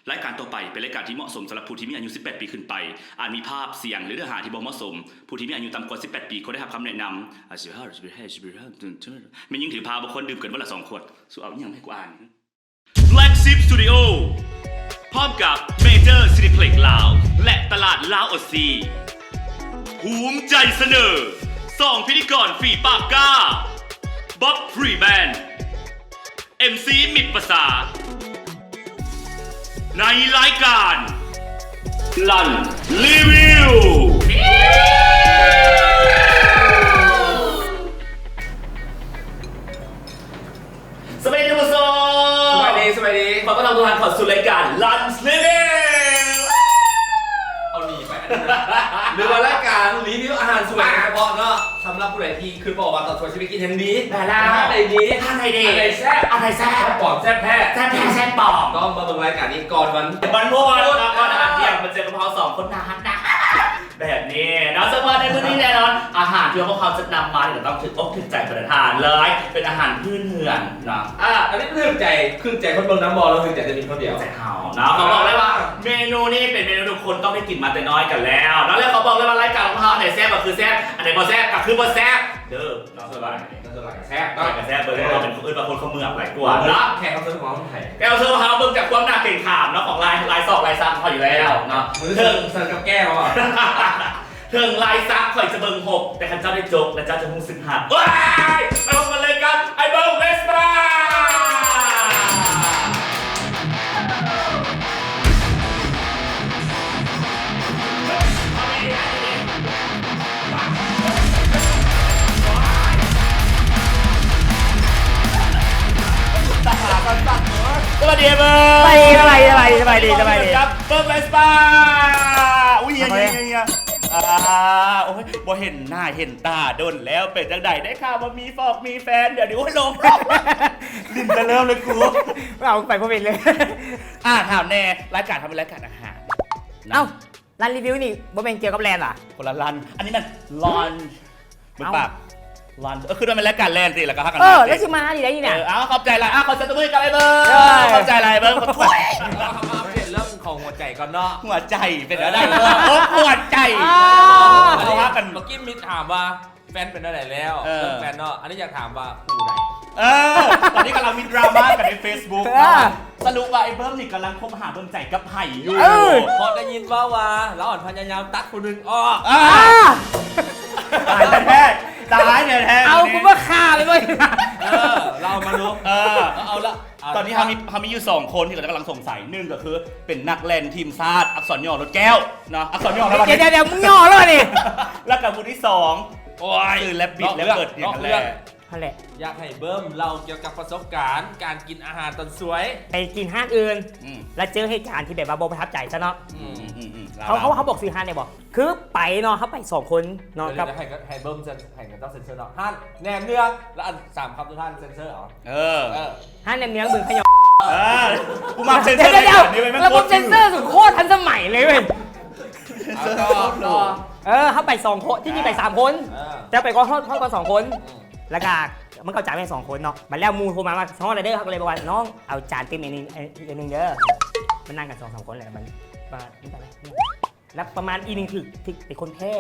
รายการต่อไปเป็นรายการที่เหมาะสมสำหรับผู้ที่มีอายุ 18 ปีขึ้นไปอาจมีภาพเสียงหรือเนื้อหาที่บ่เหมาะสมผู้ที่มีอายุต่ำกว่า 18 ปีควรได้รับคำแนะนำไม่ยิ่งถือพาบุคคลดื่มเกินวันละ2 ขวดสู้เอาอย่างให้กูอ่าน Black Sheep Studio พร้อมกับ Major Cineplex ลาวและตลาดลาวออซีภูมิใจเสนอ2พิธีกรฝีปากกล้าบ๊อบฟรีแมน MC มิตรภาษาในรายการลันรีวิวสวัสดีทุกคนสวัสดีขอต้อนรับทุกท่านเข้าสู่รายการลันรีวิวเอาหนีไปหรือว่ารายการรีวิวอาหารสวยเฉพาะเนาะสำหรับผู้ใดที่คือบอกว่าตอนสวยชีวิตกินทันดีแต่ละอะไรดีอะไรดีอะไรแซ่บอะไรแซ่บปอบแซ่บแท้แซ่บแท้แซ่บปอบต้องมาเบิ่งรายการนี้ก่อนวันพุธแล้วก็อาหารเที่ยงมาเจอกับเรา2 คนนะแบบนี้นะสำหรับในวันนี้แน่นอนอาหารที่พวกเขาจะนำมาเนี่ยต้องถึงอกถึงใจประทานเลยเป็นอาหารพื้นเมืองนะอันนี้ครึ่งใจคนเบิ่งน้ำบอลแล้วครึ่งใจจะมีคนเดียวใจเฮานะเขาบอกเลยว่าเมนูนี้เป็นเมนูทุกคนต้องได้กินมาแต่น้อยกันแล้วแล้วเขาบอกเลยว่ารายการของเขาอันไหนแซ่บก็คือแซ่บอันไหนบ่แซ่บก็คือบ่แซ่บเด้อน้องสบายแซ่บก็แซ่บเบอร์เราเป็นคนอื่นบางคนเขาเมือกหลายกว่านะแขกเขาซื้อของไทยแกเอาเสื้อผ้าเบิ่งจากความหน้าเก่งขามเนาะของลายซอกลายซักเขาอยู่แล้วเนาะมือเถิงเสิร์ฟกับแก้วอ่ะเถิงลายซักข่อยจะเบิ่งหกแต่คันเจ้าได้จบและเจ้าจะมุ่งสึกหักว้ายไปพบกันเลยครับไอเบิ้งเวสป้าสวัสดีเบิ้งสบายดีครับเบิ้งเวสป้าอุ้ยเงี้ยโอ้ยบ่เห็นหน้าเห็นตาโดนแล้วเป็นจังใดได้ข่าวว่ามีฟอกมีแฟนเดี๋ยวดิว่าลงลิ้นจะเริ่มเลยกูเอาไปพวกเป็นเลยถามแน่รายการทำเป็นรายการอาหารเอ้าร้านรีวิวนี่บ่เป็นเกี่ยวกับแลนด์อ่ะคนละรันอันนี้มันลอนมึงปากรันคือมันเป็นรายการแลนด์สิแล้วก็ฮักกันแล้วชิมาดีได้ยังไงขอบใจไรขอเซ็นตัวมือกับไอ้เบิ้งขอบใจไรเบิ้งขอถ้วยเราทำมาเปลี่ยนเรื่องของหัวใจก่อนเนาะหัวใจเป็นอะไรหัวใจเขาฮักกันเมื่อกี้มิถามว่าแฟนเป็นอะไรแล้วแฟนเนาะอันนี้อยากถามว่าคู่ไหนตอนนี้กำลังมีดราม่ากันใน Facebook สรุปว่าไอ้เบิ้มนี่กำลังคบหาเบิ้มใจกับไผ่อยู่พอได้ยินว่าเราอ่อนพยายามตัดคนนึงออกตายแท้ตายแท้เอากูว่าฆ่าเลยเว้ยเรามาดูเอาละตอนนี้เขามีอยู่2 คนที่เรากำลังสงสัย1ก็คือเป็นนักเล่นทีมชาติอักษรย่อรถแก้วเนาะอักษรย่อแล้วเดี๋ยวมึงย่อแล้วนี่แล้วกับคนที่2โอ้ยคือแลบบิดแล้วเกิดอย่างนั้นแหละอยากให้เบิ้มเราเกี่ยวกับประสบการณ์การกินอาหารตอนสวยไปกินห้างอื่นแล้วเจอเหตุการณ์ที่แบบว่าโบประทับใจซะเนาะเขาบอกซื้อห้างเนี่ยบอกคือไปเนาะเขาไป2 คนเนาะกับให้เบิ้มให้กันต้องเซ็นเซอร์เนาะห้างแหนมเนืองแล้วอัน3 คำทุกท่านเซ็นเซอร์เหรอห้างแหนมเนืองบึงขยอกูมาเซ็นเซอร์แล้วผมเซ็นเซอร์สุดโคตรทันสมัยเลยเว้ยเขาไป2 คนที่นี่ไป3 คนจะไปก็ทอดกัน2 คนแล้วก็มันเข้าใจไม่2 คนเนาะมันแล้วมูโทรมาว่าน้องอะไรเด้อเขาเลยบอกว่าน้องเอาจานเต็มอีกนึงเด้อมันนั่งกัน2-3 คนเลยมันแล้วประมาณอีนึงถึกเป็นคนแพ้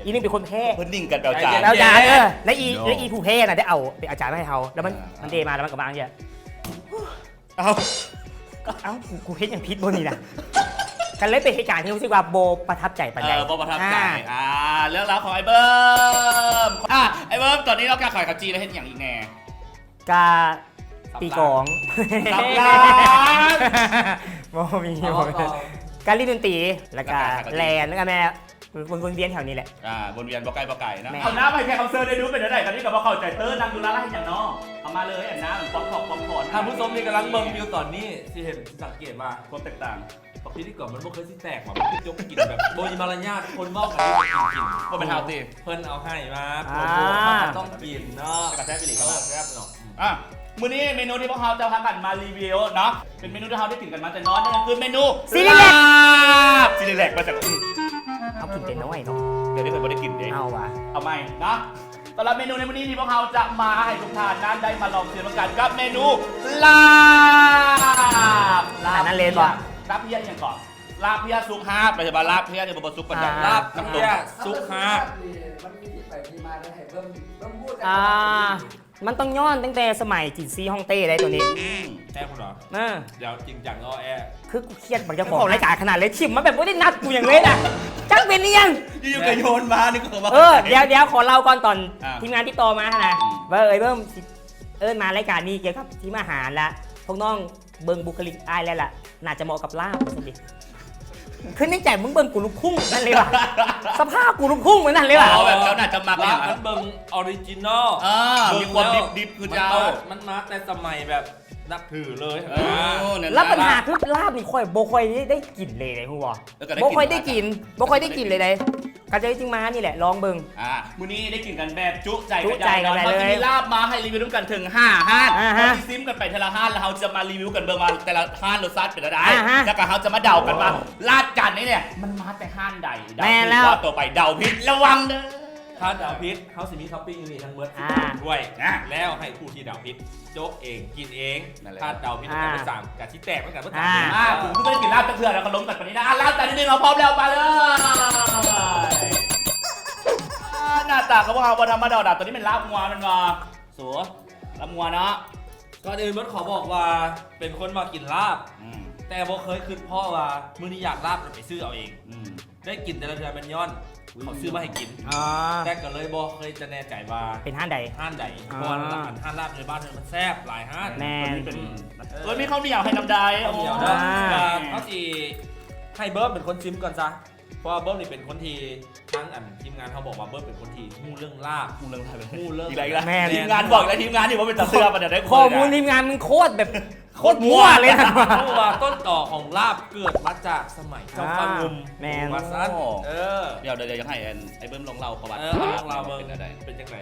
อีนึงเป็นคนแพ้เพิ่นนิ่งกันเอาจานแล้วอีผู้แพ้น่ะได้เอาไปเอาจานมาให้เขาแล้วมันเดมาแล้วมันก็มาอย่างเงี้ยเอากูเฮ็ดอย่างพิษบนนี่นะกันเลยเป็นเหตุการณ์ที่รู้สึกว่าโบประทับใจปันใดโบประทับใจเรื่องราวของไอ้เบิ้มไอ้เบิ้มตอนนี้เรากาขายกับจีแล้วเห็นอย่างอีกแน่กาตีกองสับล้านโมมีการเล่นดนตรีแล้วก็แลนแล้วก็แม่วนเวียนแถวนี้แหละวนเวียนบ่ไกลนะเอาน้ำไปแค่คอนเสิร์ตได้ดูเป็นอะไรกันนี่กับว่าเข้าใจนั่งดูร้านอะไรอย่างน้องเอามาเลยอย่างน้ำป๊อปคอร์นท่านผู้ชมนี่กำลังเบิ่งวิวตอนนี้ที่เห็นสังเกตมาความแตกต่างพิธีกรมันบ่เคยสิแตกว่ะมันยกกินแบบโบยมารยาทคนบอกกันว่ากินก็เป็นเฮาตีเพิ่นเอาให้มาต้องกินเนาะกระแทกไปหลีกแซ่บเนาะมื้อนี้เมนูที่พวกเราจะพากันมารีวิวเนาะเป็นเมนูที่เราได้กินกันมาแต่น้อยนั่นคือเมนูซีรีแลกมาจากเอากินแต่น้อยเนาะเดี๋ยวนี้เคยไม่ได้กินเองเอาว่ะเอาไม่นะสำหรับเมนูในวันนี้ที่พวกเราจะมาให้ทุกท่านนั้นได้มาลองชิมกันกับเมนูลาบนั่นเลนว่ะ ลาบเพี้ยอย่างก่อนลาบเพี้ยซุกฮาไปจะมาลาบเพี้ยจะมาซุกปันดัง ลาบเพี้ยซุกฮา มันมีที่ไปที่มาได้ให้เบิ่มพูด มันต้องย้อนตั้งแต่สมัยจินซีฮ่องเต้ได้ตัวนี้ แอบคุณเหรอ เดี๋ยวจริงจังก็แอบ คือกูเครียดบางเจ้าของรายการขนาดเลยชิมมันแบบไม่ได้นัดกูอย่างเลยนะจักเป็นนี่ยัง อยู่กับโยนมานี่ก็ว่า เดี๋ยวขอเล่าก่อนตอน อ่า ทีมงานที่โตมานะว่าเบิ้มมารายการนี้เกี่ยวกับทีมอาหารละพวกน้องเบิ้งบุคลิกอายแล้วล่ะน่าจะเหมาะกับลาบสิขึ้นในใจมึงเบิ้งกูลูกคุ้งนั่นเลยว่ะสภาพกูลูกคุ้งเหมือนนั่นเลยว่ะ เอาแบบเขาน่าจะมา ลา แบบ มันเบิ่งออริจินอล มีความดิบคือเจ้า มันมาแต่สมัยแบบนับถือเลย แล้วปัญหาคือลาบนี่ค่อยโบค่อยได้กลิ่นเลยหัวโบค่อยได้กลิ่นเลยกระเจจริงมานี่แหละลองเบิ้ง มื้อนี้ได้กินกันแบบจุใจ จุใจกันเลย เขาจะมีลาบมาให้รีวิวด้วยกันถึง5ห้านเราซิมกันไปทีละห้านแล้วเราจะมารีวิวกันเบิ่งมาแต่ละห้านรสชาติเป็นอะไรแล้วก็เขาจะมาเดากันว่าลาดกันนี่เนี่ยมันมาแต่ห้านใดเดาผิดว่าตัวไปเดาผิดระวังเด้อ ถ้าดาวพิษเขาสิมีท็อปปิ้งอยู่นี่ทั้งเบิร์ดด้วยแล้วให้ผู้ที่ดาวพิษโจ๊กเองกินเองถ้าดาวพิษกันไปสั่งกะที่แตกมันกันเมื่อไหร่ ผมก็ไม่ได้กินลาบตะเถื่อนแล้วก็ล้มกันไปนี้นะลาบจานที่หนึ่งเราพร้อมแล้วมาเลยหน้าตาเขาบอกว่าธรรมดาตัวนี้เป็นลาบงัวมันมาสัวลาบงัวเนาะ ก่อนอื่นเบิร์ดขอบอกว่าเป็นคนมากินลาบแต่บ่เคยคิดพ่อว่ามื้อนี้อยากลาบเราไปซื้อเอาเองได้กินแต่ละเดือนเป็นย้อนเขาซื้อมาให้กินแต่ก็เลยบ่เคยจะแน่ใจว่า เป็นห้านใด ห้านใดเพราะว่าห้านลาบในบ้านมันแซ่บหลายห้าน แม่ มีข้าวเหนียวให้น้ำได้ ข้าวเหนียวนะเขาสิให้เบิร์ดเป็นคนชิมก่อนซะเพราะว่าเบิร์ดนี่เป็นคนที่ทั้งทีมงานเขาบอกว่าเบิร์ดเป็นคนที่มู้เรื่องลาบ มูเรื่องไทย มู้เรื่อง อีกแล้วทีมงานบอกแล้วทีมงานนี่ว่าเป็นตาเสื้อมันจะได้ ข้อมูลทีมงานมึงโคตรแบบโคตรมั่วเลยนะ เพราะว่าต้นต่อของลาบเกิดมาจากสมัยเจ้าฟ้างุม แม่น วัดสั้นเดี๋ยวยังให้ไอ้เบิ้มลองเล่าประวัติ เอาเราเบิร์ เป็นอะไร เป็นยังไง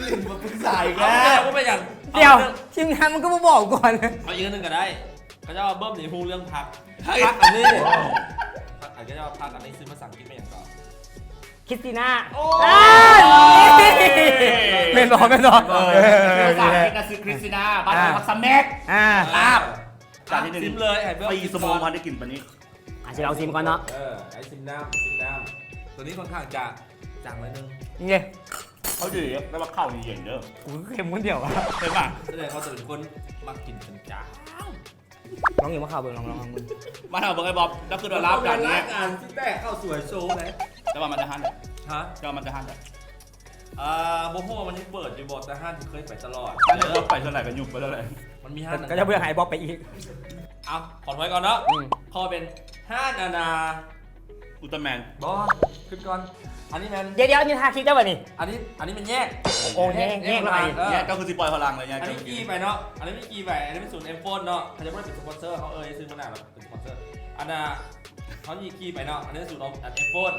ลิ้นมาพึ่งสาย เอา แล้ ก็ไม่อย่าง เดี๋ยวทีมงานมันก็มาบอกก่อน เอาอีกนึงก็ได้เขาจะว่าเบิร์ดนี่มู้เรื่องพักอันนี้อาจจะว่าพักอันนี้ซื้อมาสั่งกินไม่อย่างก่อน คริสติน่าเป็นหรอ ภาษาอังกฤษนะซื้อคริสติน่าบ้านพักซัมแม็กลาบจานที่หนึ่ง ซิมเลยไอ้เบิร์ด ปีสมองพันได้กินปะนี้ อาจจะลองซิมก่อนเนาะ ไอ้ซิมน้ำตัวนี้ค่อนข้างจะจางไว้นึง นี่ไง เขาดีแล้วว่าข้าวนี่เย็นเด้อ กูเค็มคนเดียวอะ ใช่ป่ะ แสดงเขาจะเป็นคนมากินเป็นจาง ลองอยู่มาข่าวเบิ่งลองมึง มาถามบอกไอ้บ๊อบแล้วคือเราลาบจานนี้ การที่แตกเข้าสวยโชว์เลย แล้วว่ามันจะหัน ฮะ แล้วมันจะหัน โบโฮมันยังเปิดอยู่บอแต่ห้านที่เคยไปตลอด ถ้าเราไปเท่าไหร่กันยุบไปเท่าไหร่ มันมีห้าน ก็จะเบื่อหายบ๊อบไปอีก เอาขอถอยก่อนเนาะพอเป็นห้านนา อุลตร้าแมน บอขึ้นก่อนอันนี้มัน เดี๋ยวนี่ทาคลิปได้ป่ะนี่ อันนี้มันแยก โอ้แยกแล้วไป เนี่ยก็คือสิปล่อยพลังเลยเนี่ย อันนี้กีไปเนาะอันนี้ไม่กีไปอันนี้เป็นศูนย์เอ็มโฟนเนาะเขาจะไม่ได้เป็นสปอนเซอร์เขาซื้อมาหน้าเราเป็นสปอนเซอร์อันน่ะเขามีกีไปเนาะอันนี้ศูนย์เอ็มโฟน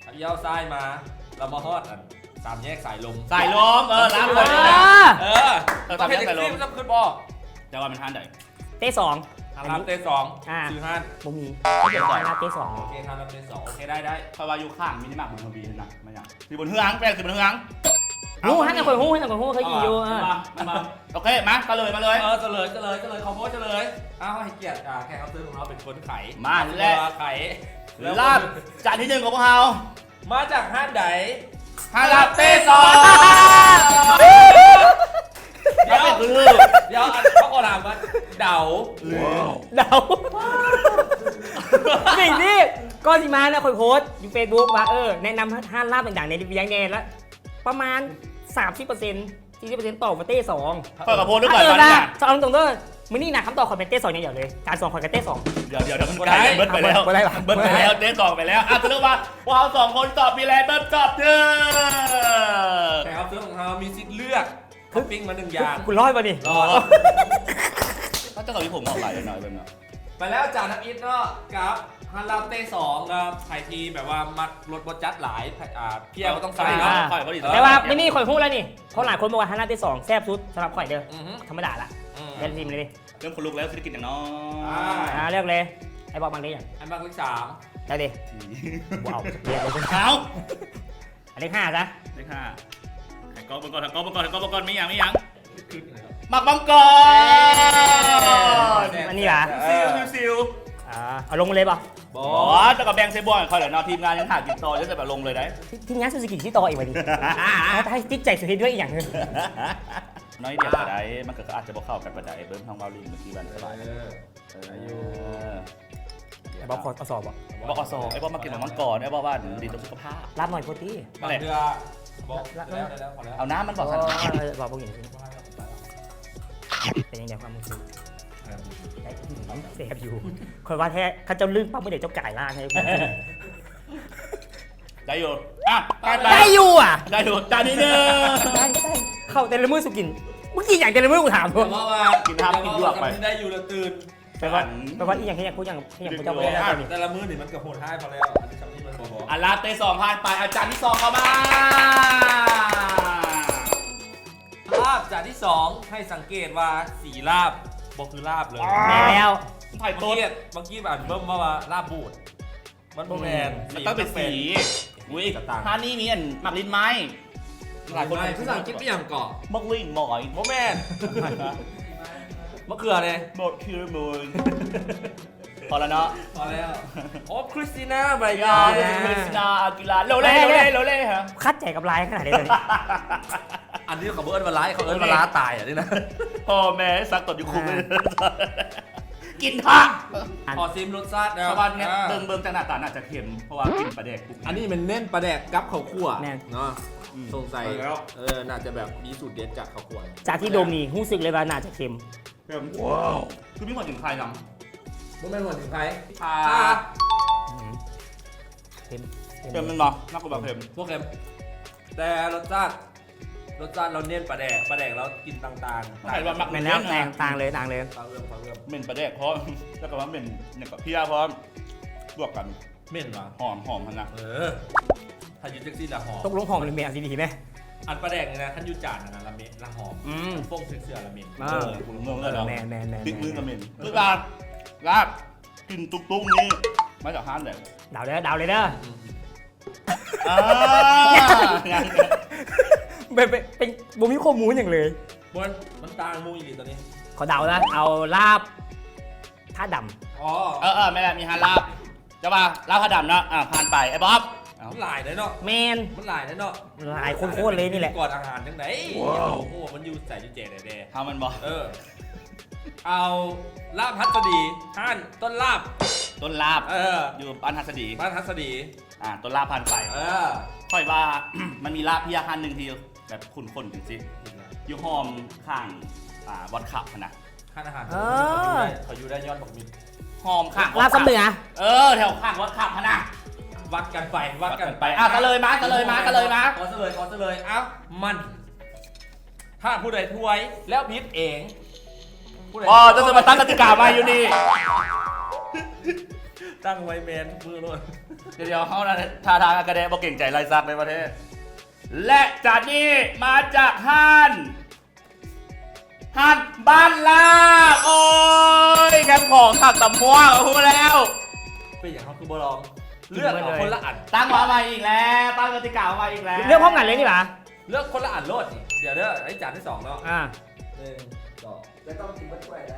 อันยาวซ้ายมาเรามาฮอดอันสามแยกสายลม สายลมลาบเลย ตามแยกสายลมจะขึ้นบอ จะว่ามันหันไหน เต้สอง ทางรับเตะสองชื่อห้าน บ่มีเต้สองนะเต้สอง โอเคทางรับเตะสองโอเคได้ เพราะว่าอยู่ข้างมินิมาร์ทของทวีนะมาอย่างที่บนเฮืองแปลงที่บนเฮือง หูฮันนะคนหูเคยกินอยู่ มาโอเคมาก็เลยมาเลย เฉลยขอโพสเฉลยอ้าวให้เกียรติแขกรับเชิญของเราเป็นคนไข มาแล้ว ไข ลาบจานที่หนึ่งของพวกเรา มาจากห้านใด ฮาลาเต้ซอเดี๋ยวคือ เดี๋ยวเขาก็ถามว่าเดาหรือ เดาสิ่งที่ก้อนสิมาเนี่ยคอยโพสอยู่เฟซบุ๊กว่าแนะนำห้านลาบต่างๆในรีวิวแน่แล้วประมาณ 30% ต่อมาเต้สอง เปิดกระโปรงด้วยก่อนมา นะ เนี่ย จะเอาตรงๆด้วยมื้อนี้นะคำตอบคอยเป็นเต้สองอย่างเดียวเลยการสองคอยกับเต้สอง เดี๋ยวมันไกลเบิร์ดไปแล้วเบิร์ดไปแล้วเต้ต่อไปแล้วอ่ะจะเรียกว่าพวกเราสองคนตอบมีอะไรเบิร์ดตอบเถอะ แขกรับเชิญของเรามีสิทธิ์เลือกท็อปปิ้งมาหนึ่งอย่าง คุณร้อยป่ะนี่ รอ ถ้าจะตอบที่ผมออกหลายหน่อยเบิร์ดเนาะ ไปแล้วจากนักอิทเนาะกับฮันลาเต้สองนะใครทีแบบว่ามัดรถบดจัดหลายเพี้ยก็ต้องใส่เนาะ แต่ว่าไม่นี่ข่อยพูดแล้วนี่เพราะหลายคนบอกว่าฮันน่าเต้สองแซ่บสุดสำหรับข่อยเด้อธรรมดาละเล่นทีมเลยดิ เริ่มคนลุกแล้วธุรกิจอย่างน้อย เลือกเลยไอ้บอกบางเด้อย่าง อันบักเลขสาม ได้ดิว้าวเรียกเลย เอา อันเลขห้าซะ เลขห้าไอ้กองก่อนไม่ยัง ขึ้นเลยครับ หมักมังกร อันนี้เหรอ ซิล เอาลงเลยป่ะ บ อ๋ อ อแต่กับแบงค์เซบอนเขาเดี๋ยวนอนทีมงานยังถ่ายกินต่อจะแบบลงเลยได้ ทีมงานซูซูกิที่ต่ออีกวันนี้เขาให้จิตใจสุดที่ด้วยอีกอย่างหนึง น้อยเดียวก็ได้มันก็อาจจะบอกเข้ากันบันไดเบิ้มทองเบาลินเมื่อกี้วันสบายอยู่ ไอ้บอกขอสอบอ่ะ บอกอสไอ้บอกมากินหมักมังกรไอ้บอกว่าดีต่อสุขภาพ รับหน่อยโคตรดี บางเดือบอกแล้วได้แล้วพอแล้ว เอาน้ำมันบอกสัน บอกพวกอย่างนี้เป็นยังไงความรู้สึกเสียบอยู่คนว่าแท้เขาจะลื่นปั๊บเมื่อเด็กเจ้าก่ายล่างให้ ได้อยู่อ่ะ ได้อยู่อ่ะ ได้อยู่จานนี้เนอะ ได้เข้าแต่ละมือสุกินเมื่อกี้อย่างแต่ละมือกูถาม เพ พวก ราะว่าได้อยู่แล้วตื่น แปลว่าอีอย่างที่อยากพูดอย่างกูจะไม่ได้ตอนนี้ แต่ละมื้อนี่มันก็โหดท้ายพอแล้วอันนี้คำนี้มันบอก อ่ะลาเต้สองผ่านไปอาจารย์ที่สองเข้ามา ลาบจานที่2ให้สังเกตว่าสีลาบบอกคือลาบเลย แม่แล้ว ไผ่ บาง ต้น ทีบางทีอ่านเบิ่มว่าลาบบูดมันโบแมน มันต้องเป็นสีอุ้ยท่านี้มีอันหมักลิ้นไม้หลายคน ภาษาอังกฤษไม่อย่างเกาะ มักลิ้นหมอย โบแมนมะเขือเลย หมดคือมือพอแล้วเนาะ พอแล้วโอ้คริสติน่าใบ ยาเดซิเมสนาอากิลาโลเล่ฮะ คัดใจกับลายขนาดนี้เลย อันนี้เขาเอิ้นมาไล่เขาเอิ้นมาล้าตายอ่ะนี่นะ พ่อแม่ซักตดอยู่คุมกินผัก พอซิมรสชาตินะ ชาวบ้านเนี่ยเบิ่งจากหน้าตาน่าจะเค็มเพราะว่ากินปลาแดก อันนี้มันเน้นปลาแดกกับข้าวคั่ว แน่น เนาะสงสัยน่าจะแบบมีสูตรเด็ดจากข้าวคั่ว จากที่โดมนี่รู้สึกเลยว่าน่าจะเค็ม เค็มว้าวคือไม่หมดถึงใครน บ่แม่นว่าถึงใคร ำปลา เค็ม เค็มมันเนาะน่ากลัวแบบเค็ม พวกเค็มแต่รสชาติเราเน้นปลาแดกเรากินต่างๆ ใครว่ามัก แม่แล้วต่างเลย ฟังเรื่อง เหม็นปลาแดกเพราะแล้วก็ว่าเหม็นอย่างกับเพี้ยเพราะลวกกัน เม่นวะ หอมพันนะ ถ้าอยู่แท็กซี่ละหอม ตกลงหอมหรือเมียดีไหม อันปลาแดกเนี่ยนะท่านอยู่จานนะละเม็ดละหอมฟงเสือละเม็ด คุณเมืองเลยเนาะ แม่ บิ๊กมือกับเหม็นคือลาบกินตุ้งนี้มาจากห้านแหละ ดาวเลยเด้อ เป็นบุมิข้อมูลอย่างเลย มันต่างมูอีหลีตอนนี้ ขอเดานะเอาลาบท่าด อ๋อ ไม่ได้มีห้านลาบจะมาลาบผ้าดำนะผ่านไปไอ้บ๊อบ มันหลายเลยเนาะ ำแมน มันหลายเลยเนาะ หลายโคตรเลยนี่แหละ ก่อนอาหารจังไหนโอ้โหมันอยู่ใส่จุเจแดด ทำมันบอก เอาลาบฮัสดีท่านต้นลาบ ต้นลาบ อยู่บ้านฮัสดี บ้านฮัสดี ต้นลาบผ่านไป ค่อยว่า มันมีลาบพี่ยาคันหนึ่งที่แบบคุณคนจริงๆอยู่หอมข้างวัดขับนะ ท่านอาหาร เออ เขาอยู่ได้ยอดบอกมิน หอมข้าง ลาบสำเนือ แถวข้างวัดขับนะ วัดกันไปวัดกันไป ก็เลยมา ขอเสลยเอ้ามัน ถ้าผู้ใดถ้วยแล้วพิษเองผู้ใด จะมาตั้งกติกามาอยู่นี่ ตั้งไว้แมนมือโลด เดี๋ยวเขาทาทางกระเดะบอกเก่งใจไรซักในประเทศ และจากนี้มาจากฮั่นบ้านลาบโอ้ยแคมป์ของขับตำม่วงพูดมาแล้ว เป็นอย่างเขาคือบอลองเลือกเอาคนละอัน ตั้งมาอีกแล้วตั้งกติกามาอีกแล้ว เรื่องพร้อมกันเลยนี่หว่า เลือกคนละอันโลดนี่เดี๋ยวไอ้จานที่2เนาะ 1 2 จะต้องกินมาช่วยไหน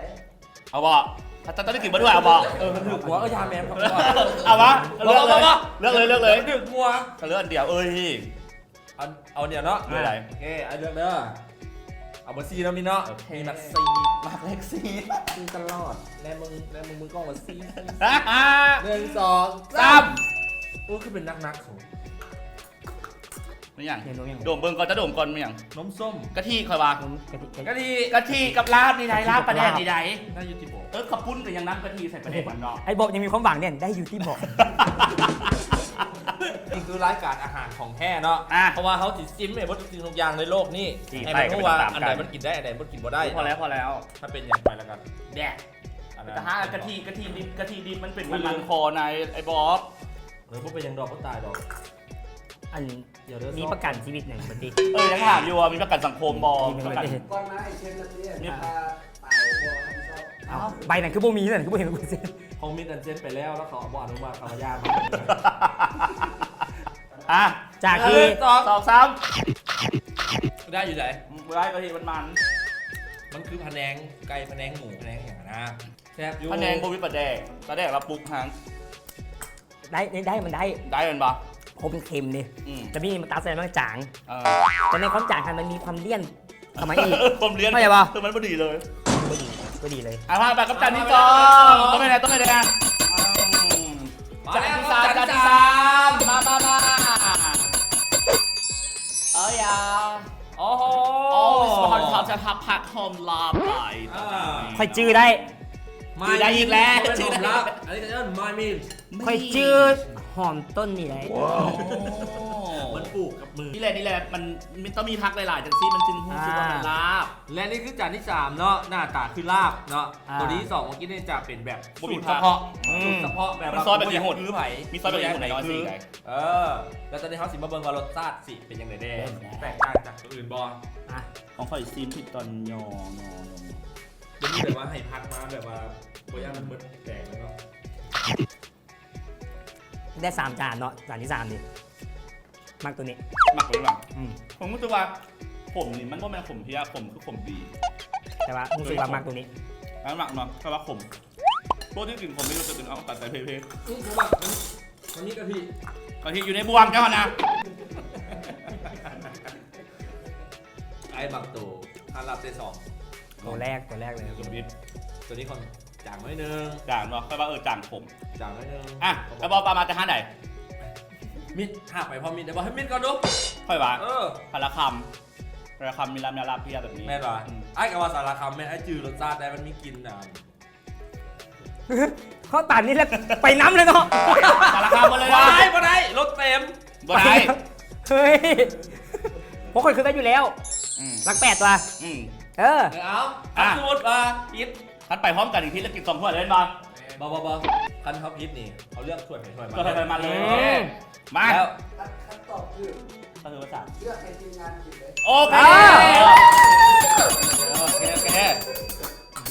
เอาบ่ถ้าต้องได้กินมาด้วยเอาบ่ มันถึกหัวก็ยาแมนครับ เอาวะเลือกเลย ถึกหัว เลือกอันเดียวเอาเดี๋ยวเนาะ เลือกอะไร โอเคไอ้เลือกเด้อเอาเบอร์ซีแล้วมีเนาะมีนักซี มาเล็กซี่ ซีตลอดแน่มึงมือกล้องว่าซี 1 2 3 โอ้คือเป็นนักสูง ไม่อย่าง เมนูยัง โดมเบิ่งก่อนจะโดมก่อนไม่อย่าง นมส้ม กะทิคอยว่า กะทิ กะทิกับลาบนี่ไหนลาบปลาแดกนี่ไหน ได้ยูทิโบ ขับปุ้นกับอย่างนั้นกะทิใส่ปลาแดกมันเนาะ ไอ้บอกยังมีความหวังเนี่ยได้อยู่ที่บอก นี่คือรายการอาหารของแท้เนาะเพราะว่าเขาติดซิมไอ้วัตถุสิ่งทุกอย่างในโลกนี่ให้มันรู้ว่าอันไหนมันกินได้อันไหนมันกินบ่ได้ พอแล้ว ถ้าเป็นอย่างไปแล้วกัน แดกแต่ถ้ากะทิดิบมันเป็นมันคอในไอ้บ๊อบ พวกเป็นอย่างดอกก็ตายดอก อันมีประกันชีวิตหนึ่งบันที ยังถามอยู่ว่ามีประกันสังคมบอประกัน ก่อนมาไอ้เชนนักเรียนตายบัวชอบ ใบนั้นคือบ่มีนั่นคือบ่เห็นกูสิ เขามิดอันเซนไปแล้วแล้วเขาบอกอนุมาคำยามา จากที่ 2 3 ได้อยู่ไหน ไว้กะทิมัน มันคือพะแนงไก่พะแนงหมูพะแนงอย่างนะแซ่บอยู่ พะแนงโบวิปลาแดกปลาแดกเราปลุกหาง ได้มันได้ ได้เป็นปะ คมเค็มดิ อืม แต่พี่มันตาแสดงมันจาง เออ แต่ในความจางคันมันมีความเลี่ยนทำไมอีก ผมเรียน เข้าใจปะ คือมันพอดีเลย ก็ดีเลย อ่ะพาไปกับจานที่สองต้องไปไหนต้องไปไหนอ่ะ มา จาน แล้ว ที่สามจานที่สามมาเอ้ยอ่ะ โอ้โห โอ้ยสปอนเซอร์จะทับผักโฮมลาไป ค่อยจื้อได้ จือได้อีกแล้ว จือได้อันนี้ก็จะมามีน ค่อยจื้อหอมต้นนี่ได้ มันปลูกกับมือ นี่แหละมันต้องมีพักหลายๆจังซี่มันจึงรู้สึกว่ามันลาบ และนี่คือจานที่3เนาะหน้าตาคือลาบเนาะตัวนี้2เมื่อกี้เนี่ยจะเป็นแบบ บ่มี สูตร ผั เฉ ก พาะสูตรเฉพาะแบบ มันซอยแบบนี้โหด คือไผ่ มีซอยแบบนี้โหดในน้อยสิ เออแล้วตอนนี้เขาสิมาเบิ่งว่ารสชาติสิเป็นยังไงแน่แตกต่างจากตัวอื่นบ่ อ่ะ ของข่อยซีมผิดตอนยอ เดี๋ยวนี้แบบว่าให้พักมาแบบว่าตัวย่างมันมืดแดงแล้วเนาะ ได้3 จานเนาะจานที่3ดิมากตัวนี้ หมักไว้หลัง อืม ผมรู้สึกว่าผมนี่มันก็เป็นผมเพียผมคือผมดี แต่ว่ารู้สึกว่ามากตัวนี้ แล้วหมักเนาะแค่ว่าผมพวกที่กินผมไม่รู้สึกเป็นเอาตัดใส่เพเพ ผมว่ามันมีกะทิ กะทิอยู่ในบวงเจ้านะ ไอ้บักโตทานรับได้สอง ตัวแรกเลย สุดฤทธิ์ ตัวนี้คนจางน้อยนึง จางเนาะแค่ว่าจางผม จางน้อยนึง อ่ะแล้วบอกปลามาจะห้าไหน มิดหักไปพอมิดเดี๋ยวบอกให้มิดก่อนดู ค่อยว่า เออ พาราคำมีลำยาลาเพียแบบนี้ แม่นว่ะไอ้กับว่าสารคำแม่นไอ้จืดรสชาติได้มันมีกลินอ่ะ เขาตัดนี่แล้วไปน้ำเลยเนาะ พาราคำมาเลย ว้า นะ ยบ่ได้รถเต็ม บ่ได้ เฮ้ยพวกคนคือได้อยู่แล้ว รัก8 ตัว เออ เอาเอาสูตรมาพิษ ทัดไปพร้อมกันอีกทีแล้วกิน2 ถ้วยเล่นบอล บ่คันเขาพิษนี่เขาเลือกถ้วยไปถ้วยมา ก็ไปมาเลย มา แล้ว คำตอบคือ ก็คือภาษา เลือกให้ทีมงานกินเลย โอเค โอเค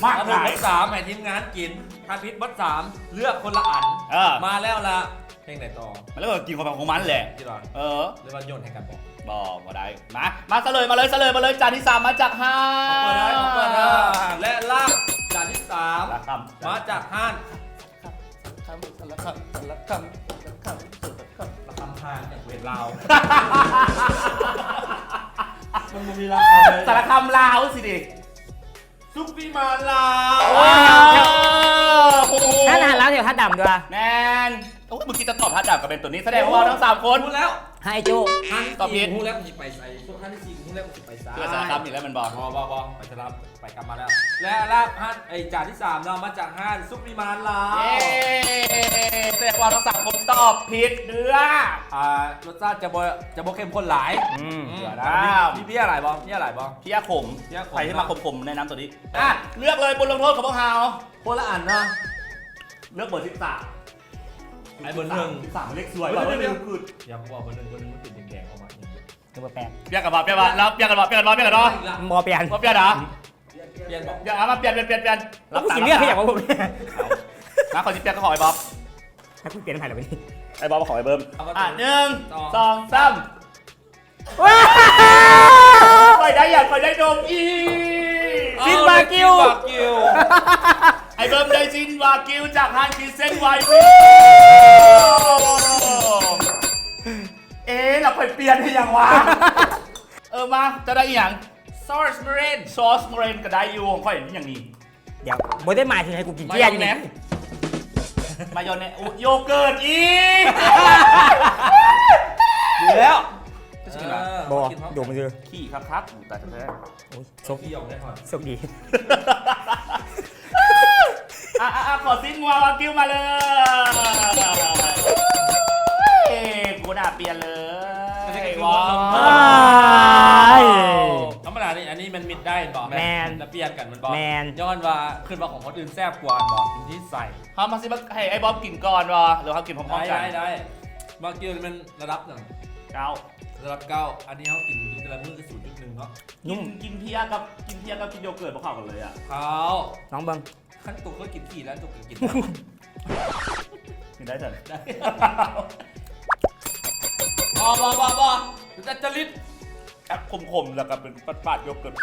มาก เอา ห ถึง ลาย บัด3ให้ทีมงานกินถ้าพิษบัด3เลือกคนละอัน มาแล้วละเพลงไหนต่อ แล้วก็กินของมันแหละ ที่ว่า เออ เรียกว่าโยนให้กันบอก บอกมาได้ มาเฉลยมาเลยจานที่ 3 มาจากห้า ของเปิดนะและลาบจานที่ ละคำ 3 มาจากห้าน ละคำ ละคำห้านจากเวทลาวมันมีราคาเลย สารคำลาวสิดิ ซุปปี้มาลาว ถ้าอาหารแล้วเดี๋ยวถ้าดำด้วย แมนโอ้ยเมื่อกี้จะตอบท่าจับกับเป็นตัวนี้แสดงว่าทั้ง3 คน พูดแล้ว ให้โจ ห้านที่ ตอบผิด 4พูดแล้วมันจะไปใส่พวกห้านที่4พูดแล้วมันจะไปใส่ เพื่อสารคำอีกแล้วมันบอก บอไปจะรับไปกลับมาแล้ว และลาบห้านไอจานที่3เนาะมาจากห้านซุปปี้มาลาว เย้แสดงว่าทั้ง3 คนตอบผิดเนื้อ รสชาติจะโบเข้มข้นหลาย เดี๋ยวนะ มีเบี้ยอะไรบอเบี้ยอะไรบอ พี่ยาขม พี่ยาขม ใครที่มาขมๆในน้ำตัวนี้อ่ะเลือกเลยบนลงโทษของพวกเรา คนละอันนะ เลือกเบอร์13 ไอ้เบอร์หนึ่ง 13มันเลขสวย เบอร์หนึ่ง คือ อย่าบอกเบอร์หนึ่งมันติดแดงๆออกมาอย่างนี้ ตัวแปด เปียกกับบ่เปียกบ่แล้วเปียกกันบ่เนาะ อีกละ บอเปลี่ยน บ่เปียกเหรอ เปลี่ยนบอก อย่าเอามาเปลี่ยนแล้วกูสิเลือกให้อย่างว่าผม นะขอจิเปียกก็ขอไอ้บ๊อบ ถ้ากูเปลี่ยนใครหรอวันนี้ ไอ้บ๊อบมาขอไอ้เบิ้ม อ่ะ 1 2 3ไปได้อยากไปได้ดมอี ซินบากิว ไอ้เบิ้มได้ซินวากิวจากฮานคิเซนไวฟิเอ๊ะเราไปเปลี่ยนให้ยังวะมาจะได้อีหยัง ซอสเมรน ซอสเมรนก็ได้อยู่ของข่อยอย่างนี้ เดี๋ยวบได้หมายถึงให้กูกินเจียอยู่เนี่ย มายองเนสโยเกิร์ตอีก อยู่แล้ว บอดูมันคือ ขี้ครับแต่จะได้ โอ้ยโช โซ ค กี้ยองได้ก่อน โชคดี ขอซินวากิวมาเลยกูน่าเปลี่ยนเลยว้าว ธรรมดานี่อันนี้มันมิดได้บอกแล้วเปลี่ยนกันมันบอกย้อนว่าขึ้นมาของคนอื่นแซ่บกว่าบอกที่ใส่ ทำมาสิให้ไอ้บ๊อบกินก่อนวะหรือเขากินพร้อมๆกัน ได้มากินมันระดับหนึ่ง 9 ระดับ9อันนี้เขากินแต่ละมื้อก็0.1เนาะ กินเพียกับกินโยเกิร์ตพวกเขากันเลยอ่ะ เขา น้องเบิ้ง ขั้นตุกก็กินขี่แล้วตุกก็กิน กินได้เถอะ ได้บอจะจริต แอปคมๆแล้วก็เป็นปาดโยเกิร์ต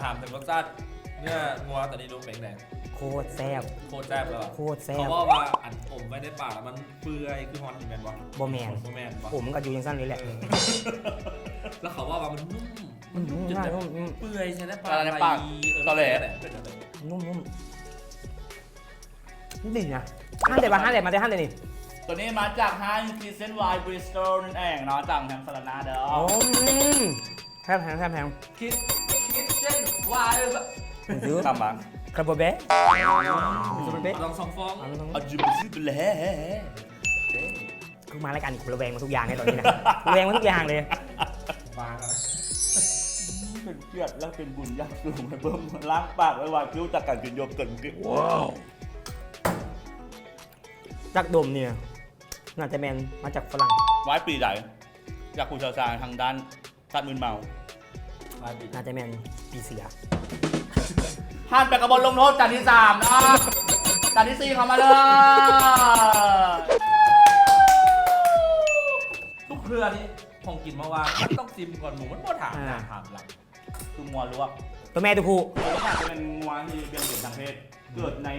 ถามถึงรสชาติ เนี่ยงัวตอนนี้รู้แดง โคตรแซ่บ ๆโคตรแซ่บแล้ว โคตรแซ่ เขา บ บอกว่าอันอมไว้ในปากแล้วมันเปื่อยคือฮอนนี่แมนวะ บ่แมน โบแมนวะ ผมก็อยู่ยังสั้นนี้แหละ แล้วเขาว่ามันนุ่ม มันนุ่ม จน มาก แบบ นุ่ม เปื่อยใช่ไหมปาก อะไรในปากตอแหล นุ่มดีนะห้าเด็ดมาห้าเด็ดมาได้ห้าเด็ดนี่ ตัวนี้มาจากฮานคิเซนไวน์บริสตอลนั่นเองเนาะจากแฮมสลานาเด้อ โอ้แพงคิดเช่นว่าเลยแบบ ซื้อ ทำบ้าง คาร์โบเบ้ ลองสองฟอง เอาจุบซิบเล่ คือมารายการกูระแวงมาทุกอย่างในตอนนี้นะระแวงมาทุกอย่างเลย บางอะไร เป็นเกียรติและเป็นบุญยากสูงให้เบิ่มล้างปากไว้ว่าคิ้วจากการกินโยเกิร์ตว้าว จากดมเนี่ยน่าจะแมนมาจากฝรั่ง ไว้ปีไหนอยากคุณชาวซางทางด้านตัดมืนเมา ลายปิด น่าจะแมนปีเสีย ห้านไปกระบวนลงโทษจานที่3นะจานที่4เข้ามาเลย ทุกเครือนี่ของกินมาวางมันต้องซิมก่อนหมูมันบ่ถามนะถามหลัง คืองัวลวก ตัวแม่ตัวผู้ ตัวนี้อาจจะเป็นงัวที่เบี่ยงเบนทางเพศเกิดใน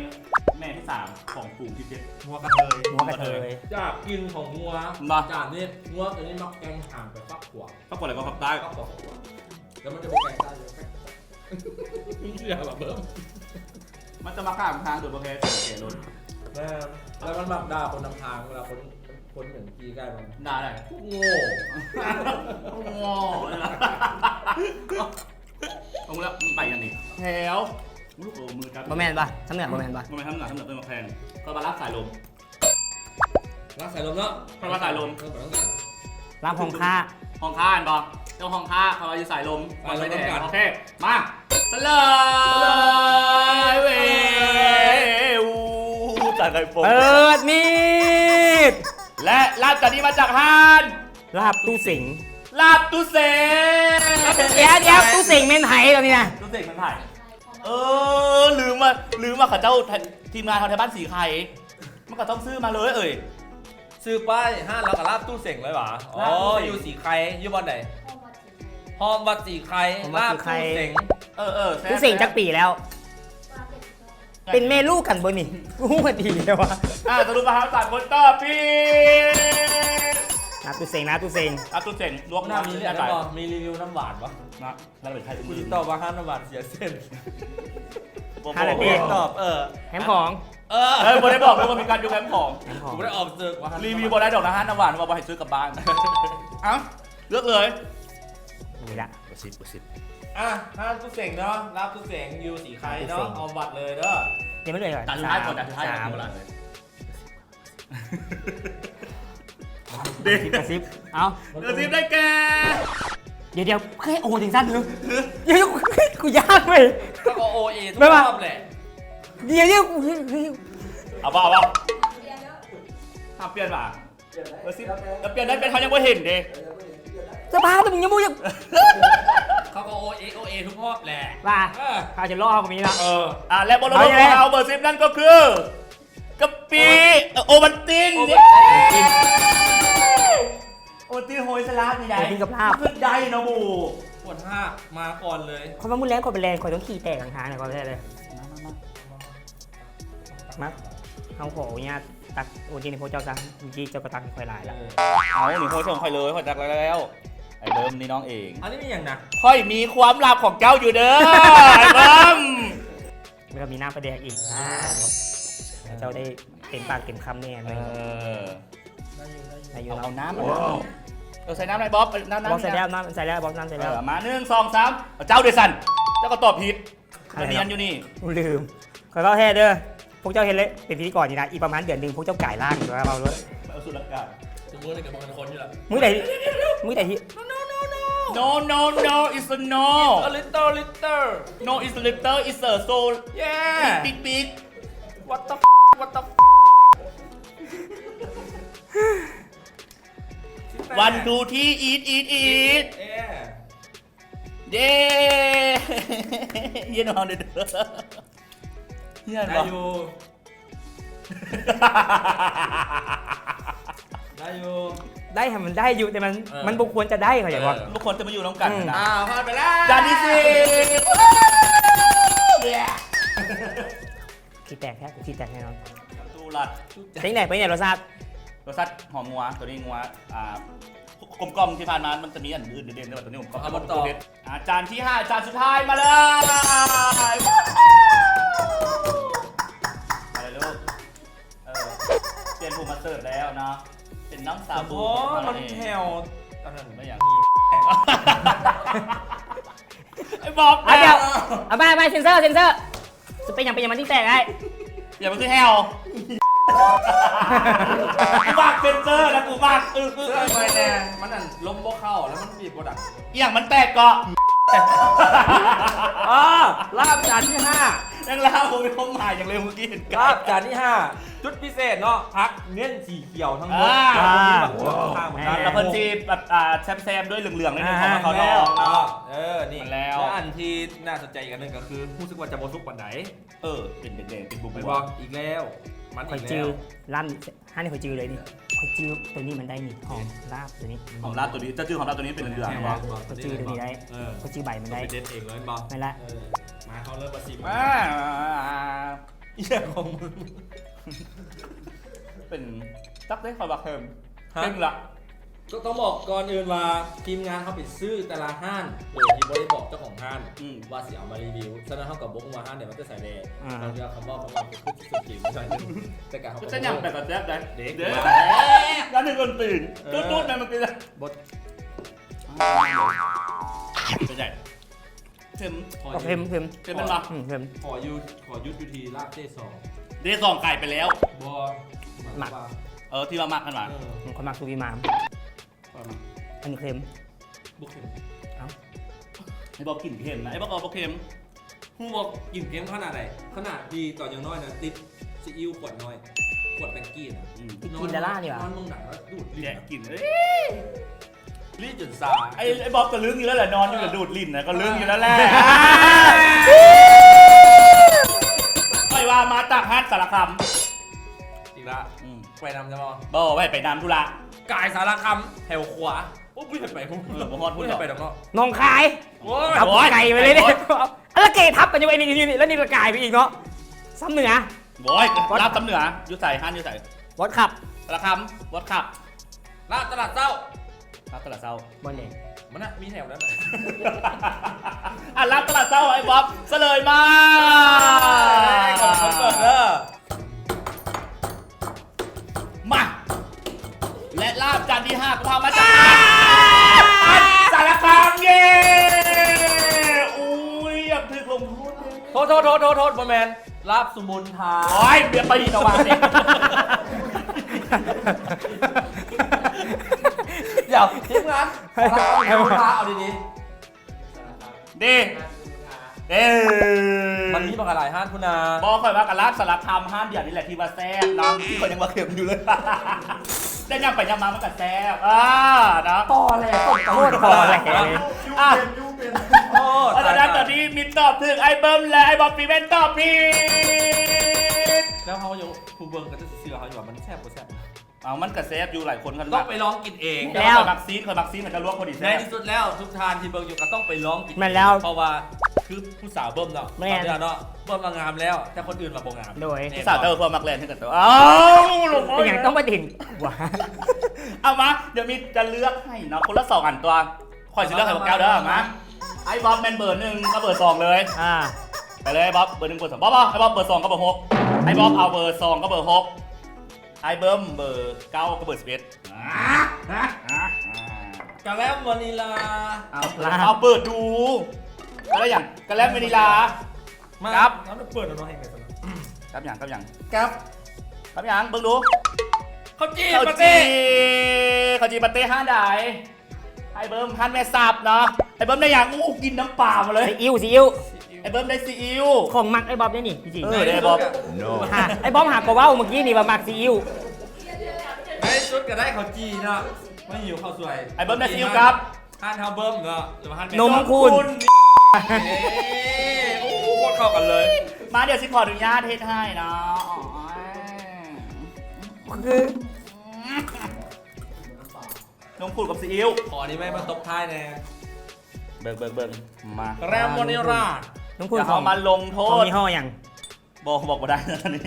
แม่ที่3ของฝูงที่เพชร งัวกระเทย หัวกระเทย จากกินของงัว มา จากนี่งัวตัวนี้มักแกงห่างไปฟักขวา ปรากฏอะไรก็ขับใต้ ฟักขวาแล้วมันจะไปแกงใต้เลยเชื่อแบบเบิ้ม มันจะมาข้ามทางโดยประเภทสังเกตรถ แล้วมันแบบด่าคนนำทางเวลาคนเหมือนกีใกล้มัน ด่าอะไร โง่ โง่เลยนะเอาละมันไปกันนี่แถวลูกโอ้มือจับ บ่แมนปะสำเนียงบ่แมนปะ มันไม่ทำหนักทำหนักเป็นมาแพงก็มารับสายลม รักสายลมเนาะ เพราะว่าสายลม ร้านของข้า ห้องค้าอันบอกเจ้าห้องค้าเขาจะสายลมมันไม่แดงโอเคมาสลายเววจากไก่โป่ง เปิดมีด และลาบจากนี้มาจากฮาน ลาบตู้สิง ลาบตุเซ เดี๋ยวตู้สิงเมนไห้ตอนนี้นะ ตุเซมันถ่ายลืมมาข้าเจ้าทีมงานทางไทยบ้านสีไข่มันก็ต้องซื้อมาเลยเอ่ย ซื้อป้ายห้านแล้วกับลาบตู้เสงเลยหวะอ๋อ ลาบตู้เสง อยู่สีไข่อยู่บอลไหนหอมวัดสีไข่ลาบตู้เสง แซ่บ ตู้สิงจักปีแล้ว เป็นเมลูกกันบนนี่กูมาดีเลยวะ สรุปมาครับสามคนต่อพี่ นะตู้สิงนะตู้สิง ตุเซนลวก หน้ามีเรื่องอะไรบ้างมีรีวิวน้ำหวานปะ นะแล้วเป็นใคร กูติดต่อว่าห้านน้ำหวานเสียเส้น ห้านาที ตอบแฮมของ เฮ้ยบอได้บอกเลยว่ามีการดูแคมของ แฮมของ กูไม่ได้ออกเจอว่าห้าน รีวิวบอได้ดอกนะฮะน้ำหวานบอกให้ซื้อกลับบ้านเอ้าเลือกเลย นี่ละ กระซิบ อ่ะห้านตู้เสงเนาะลาบตู้เสงอยู่สีไข่เนาะเอาบัตรเลยเด้อ เดี๋ยวไม่เลยก่อน ตัดสุดท้ายก่อนตัดสุดท้าย สาม โบราณเลย กระซิบเอา กระซิบได้แก เดี๋ยวเฮ้ยโอ้ถึงสั้นเถอะเดี๋ยวกูยากเว้ย ก็โอเอทุก ไม่ ร ว่า อบแหละ เดี๋ยวกู เอาเปล่าห้ามเปลี่ยนป่ะกระซิบแล้วเปลี่ยนได้เป็นเขายังไม่เห็นเด้ สภาพมึงยังมูยัง เขาก็โอเอทุกรอบแหละ ว่า เออ เขาจะล่อเขาแบบนี้ละ และบอลลูนของเราเบอร์10นั่นก็คือกะปิโอวันตินโอวันตินโฮยสลัดนี่ไง กินกับลาบ ขึ้นได้นะบู ปวดห้ามาก่อนเลย คนมามุ่งแรงคนเป็นแรงคนต้องขี่แตกทางเนี่ยคนแรกเลยมาเอาขอเนี่ยตักโอ้ยในพวกเจ้าซะเมื่อกี้เจ้ากระตักคอยลายแล้ว เอาหนูโฮยส่งใครเลยคอยจักแล้วไอ้เดิมนี่น้องเอง อันนี้มีอย่างนะ ค่อยมีความลับของเจ้าอยู่เด้อไอ้เบิ้ม แล้วก็มีน้ำประแดกอีกเจ้าได้เต็มปากเต็มคำแน่เลยอายุ เอา เรา น้ำใส่น้ำอะไรบ๊อบน้ำ บอกใส่แล้วน้ำใส่แล้วบอกน้ำใส่แล้ว มา1 2 3เจ้าเดซันเจ้าก็ตอบผิดมันเนียนอยู่นี่ ลืมขอโทษแท้เด้อพวกเจ้าเห็นเลยเป็นพิธีกรนี่นะอีประมาณเดือนหนึ่งพวกเจ้าก่ายร่างอยู่แล้วเราเลย เอาสุดละกา ถึงมือเลยกับมันคนอยู่ละ มึงแต่ที่ No no no it's a no a little no it's a little it's a so yeah big big what the what the one two three eat yeah เย้เย็นนอนเด้อเย็น ได้ บ่ อยู่ได้อยู่ ได้ทำมันได้อยู่แต่มันบุควรจะได้เขาอย่างว่า ทุกคนจะมาอยู่น้ำกันนะ พลาดไปแล้ว จานที่สี่ แตกแท้ขี้แตกแน่นอน ตูรัด เป็นไงรสชาติ รสชาติหอมงัวตัวนี้งัวกลมๆที่ผ่านมามันจะมีอันอื่นเด่นๆแต่ว่าตัวนี้ผมก็เอามาต่อจานที่5จานสุดท้ายมาเลยอะไรลูกเปลี่ยนผู้มาเสิร์ฟแล้วเนาะเป็นน้องสาว โอ้มันแถวอันนั้น ไม่อย่างไอ้บอก เอาเดี๋ยวเอาไปเซนเซอร์เป็นอย่างมันที่แตกไอ้ อย่ามาคือแฮวกูมากเซนเซอร์นะกูมากเสื้อไปแน่มันนั่นล้มบ่เข้าแล้วมันบีบบ่ดัก อย่างมันแตกเกาะ ลาบจานที่ ยังแล้วผมเป็นข้อหมายอย่างเร็วเมื่อกี้เห็น 5ลาบจานที่ 5 จุดพิเศษเนาะพักเน้นสีเขียวทั้งหมดข้างเหมือนกัน แล้วเพิ่นจีแบบแซมด้วยเหลืองๆนิดนึงของเขาดองเนาะ นี่ มันแล้ว อันที่น่าสนใจอีกอันหนึงก็คือรู้สึกว่าจะบ่ซุกวันไหน เป็นแดงๆเป็นบุบ ไป ๆ บอกอีกแล้วมัน ข่อ อี ย ก จื แล้ อ ว ล่ำ5นี่ข่อยจือเลยนี่ข่อยจือตัวนี้มันได้นี่หอมลาบตัวนี้ ของลาบตัวนี้จะชื่อของลาบตัวนี้เป็นเหลืองๆเนาะ ข่อยจือตัวนี้ได้ข่อยจือใบมันได้ ไปเด็ดเองเลยบอก ไม่ละ มาเขาเริ่มมาซิม อีกของมึงเป็นตักได้คอยบักเพิ่มเพิ่มละ ก็ต้องบอกก่อนอื่นว่าทีมงานเขาไปซื้อแต่ละห้านโดยที่บริบอกเจ้าของห้านว่าสิเอามารีวิวฉะนั้นเขากับบกว่าห้านเนี่ยมันจะใส่แดงเราจะคำว่าเป็นผู้สุดทีมไม่ใช่แต่การเขา ก็จะยังแบบกับแจ๊บได้ เด็ก เด้อแล้วหนึ่งคนตื่นตุ๊ดๆนะมันเป็นอะไร บท เป็นไงเค็ม เค็ม เค็มเป็นปะ เค็ม ขอยุดยูทีลาบเต้สอง เดซองไก่ไปแล้ว บอ ที่ว่ามักกันมา คนมักซูวีมามอันนี้เค็ม บุกเข็ม ไอ้บอกกลิ่นเค็มนะไอ้บอกเค็ม ฮูบอกกลิ่นเค็มขนาดไหนขนาดดีต่ออย่างน้อยนะติดซีอิ๊วขวดน้อยขวดแบงกี้นะ กินดาล่านี่หว่าน อนมึงหนังแล้วดูดลิ้ แกะ น กลิ่น ลิ้นจนซา ไอ้บ๊อบก็ลึงอยู่แล้วแหละนอนอยู่กับดูดลิ้นนะก็ลึงอยู่แล้วแหละไม่ว่ามาจากฮัทสารคาม อีกละไปนำจะมา บ่ไว้ไปนำธุระ กายสารคำแถวขวาโอ้ยไปผม บ่ฮอดพูด ไม่ หรอก ไปดอกเนาะ นองคาย โอ้ย ทับไก่ไปเลยเนี่ยแล้วเกทับกันอยู่ไอ้นี่แล้วนี่ก็กายไปอีกเนาะซ้ำเหนือ บ่ยรับตำเหนือยุใส่ฮันยุใส่ วอดขับ สารคามวัดขับ ลาดตลาดเจ้า รับตลาดเศร้า บอลเอง มันน่ะมีแถวนั้น รับตลาดเศร้าไอ้บ๊อบเฉลยมา ก่อนเขาเปิดเด้อ มาและลาบจานที่5ก็พามาจากสารคามเย้อุ้ยอยากถึกลงโทษ โทษบอแมนลาบสมุนไพร โอ้ยเบียร์ไปดีต่อมาสิ เดี๋ยวทีมงานสารคามเอาดี ดี มันมีบางอะไรห้านคุณนา บอกค่อยว่ากับลาบสารคามห้ามเดียวนี่แหละที่ว่าแซ่บน้ำที่คนยังว่าเค็มอยู่เลยได้ยังไปยังมามันก็แซ่บนะ ต่อแหละ โคตรพอเลย ยูเป็น โอ้ เพราะฉะนั้นตอนนี้มินตอบถึงไอ้เบิ้มและไอ้บอมปีเวนตอบผิด แล้วเขาอยู่ฟูเบิร์ก็จะเสือเขาอยู่ว่ามันแซ่บกว่าแซ่บ เอามันก็แซ่บอยู่หลายคนกัน ต้องไปลองกินเอง แล้วคอยมักซีนมันจะลวกพอดี ใน แซ่บ ที่สุดแล้วทุกทานที่เบิร์อยู่ก็ต้องไปลองกิน มันแล้ว เพราะว่าคือผู้สาวเบิ้มเนาะตอนนี้เนาะเบิ้มมางามแล้วแต่คนอื่นมาโบงาม โดย ที่สาวเตอร์พวกมักแลนด์ให้กันตัวอ้าว เป็นอย่างต้องมาถึงว้า เอามาเดี๋ยวมีจะเลือกให้เนาะคนละ2 อันตัวคอยสิเลือกให้บอกแก้วเด้อมาไอ้บ๊อบแมนเบอร์1ก็เบอร์2เลย ไปเลยบ๊อบเบอร์1เบอร์2บ๊อบไอ้บ๊อบเบอร์2ก็เบอร์6ไอ้บ๊อบเอาเบอร์2ก็เบอร์6ไอ้เบิ้มเบอร์9ก็เบอร์11 กะแล้ววานิลา เอาเปิดดูก็แล้วอย่างก็แล้วเวนิลา ครับน้ำเปิดน้อยให้กัน ครับอย่าง ครับ อย่างเบิ่งดู ข้าวจี ข้าว ปา จี เต้ ข้าวจีปาเต้ห้าได้ไอ้เบิ้มฮันแม่สับเนาะไอ้เบิ้มได้อย่างอู้กินน้ำเปล่ามาเลย ซีอิ๊ว ไอ้เบิ้มได้ซีอิ๊ว ของมักไอ้บ๊อบได้นี่จริง ได้บ๊อบ ไอ้บ๊อบหากว่าเมื่อกี้นี่ว่ามักซีอิ๊ว ไอ้ชุดก็ได้ข้าวจีเนาะไม่หิวข้าวสวย ไอ้เบิ้มได้ซีอิ๊วครับ ฮันเท้าเบิ้มเนาะหรือว่าฮัน นมคุณ โอ้โหโคตรเข้ากันเลย มาเดี๋ยวสิขออนุญาตเทศให้เนาะ คือ นมขูดกับซีอิ๊ว ขอนี้ไม่มาตบท้ายแน่ เบิ่งมา แรมโมนิรา น้องคุณ จะ ขอ เอา ง มาลงโท ของ ษ ยี่ห้ออย่าง บอกมาได้นะตอนนี้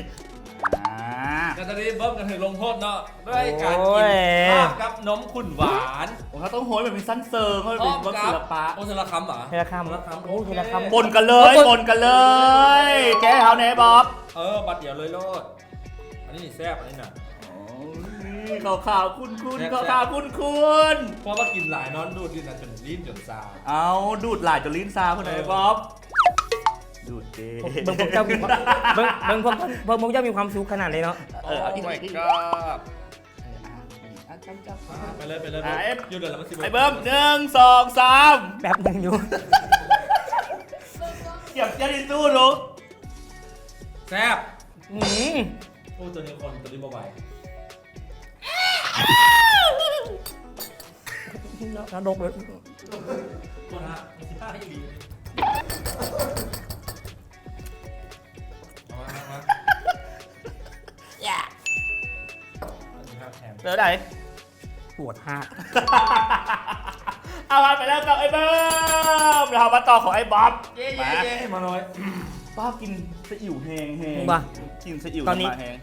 แต่ตอนนี้เบิ้มกันถึงลงโทษเนาะด้วยการกินข้าวกับนมขุ่นหวาน เขาต้องโหยแบบมีสั้นเซิงเขาเป็นวัศิลปะ โอศิลปะเหรอ เทเลคามโอ้เทเลคาม ปนกันเลยแกเขาเนบ๊อบ บัตรเดียวเลยโลดอันนี้นี่แซ่บอันนี้น่ะ ข่าวคุณข่าวคุณ เพราะว่ากินหลายนอนดูดดินจนลิ้นจนซา เอาดูดหลายจนลิ้นซาคนไหนบ๊อบดูดเจ เบิ่งพวกเจ้ามีความสุขขนาดเลยเนาะ เอาอีก ไม่ก็ไปเลยอยู่เดี๋ยวเรามาสิ ไอ้เบิ้ม1 2 3 แบบหนึ่งอยู่ เก็บยันสู้ดู แซ่บ อื โอ้ตัวนี้คนตัวนี้บ่ไหว แล้วดกเลย ตัวฮะมันสิบห้าอีหลีมาเจอไหน ปวดหัก เอาไปแล้วกับไอ้เบิ้มเรามาต่อของไอ้บ๊อบ เย้มาหน่อย ป้ากินซีอิ๊วแห้ง ป่ะ กินซีอิ๊ว ตอนนี้ แห้ง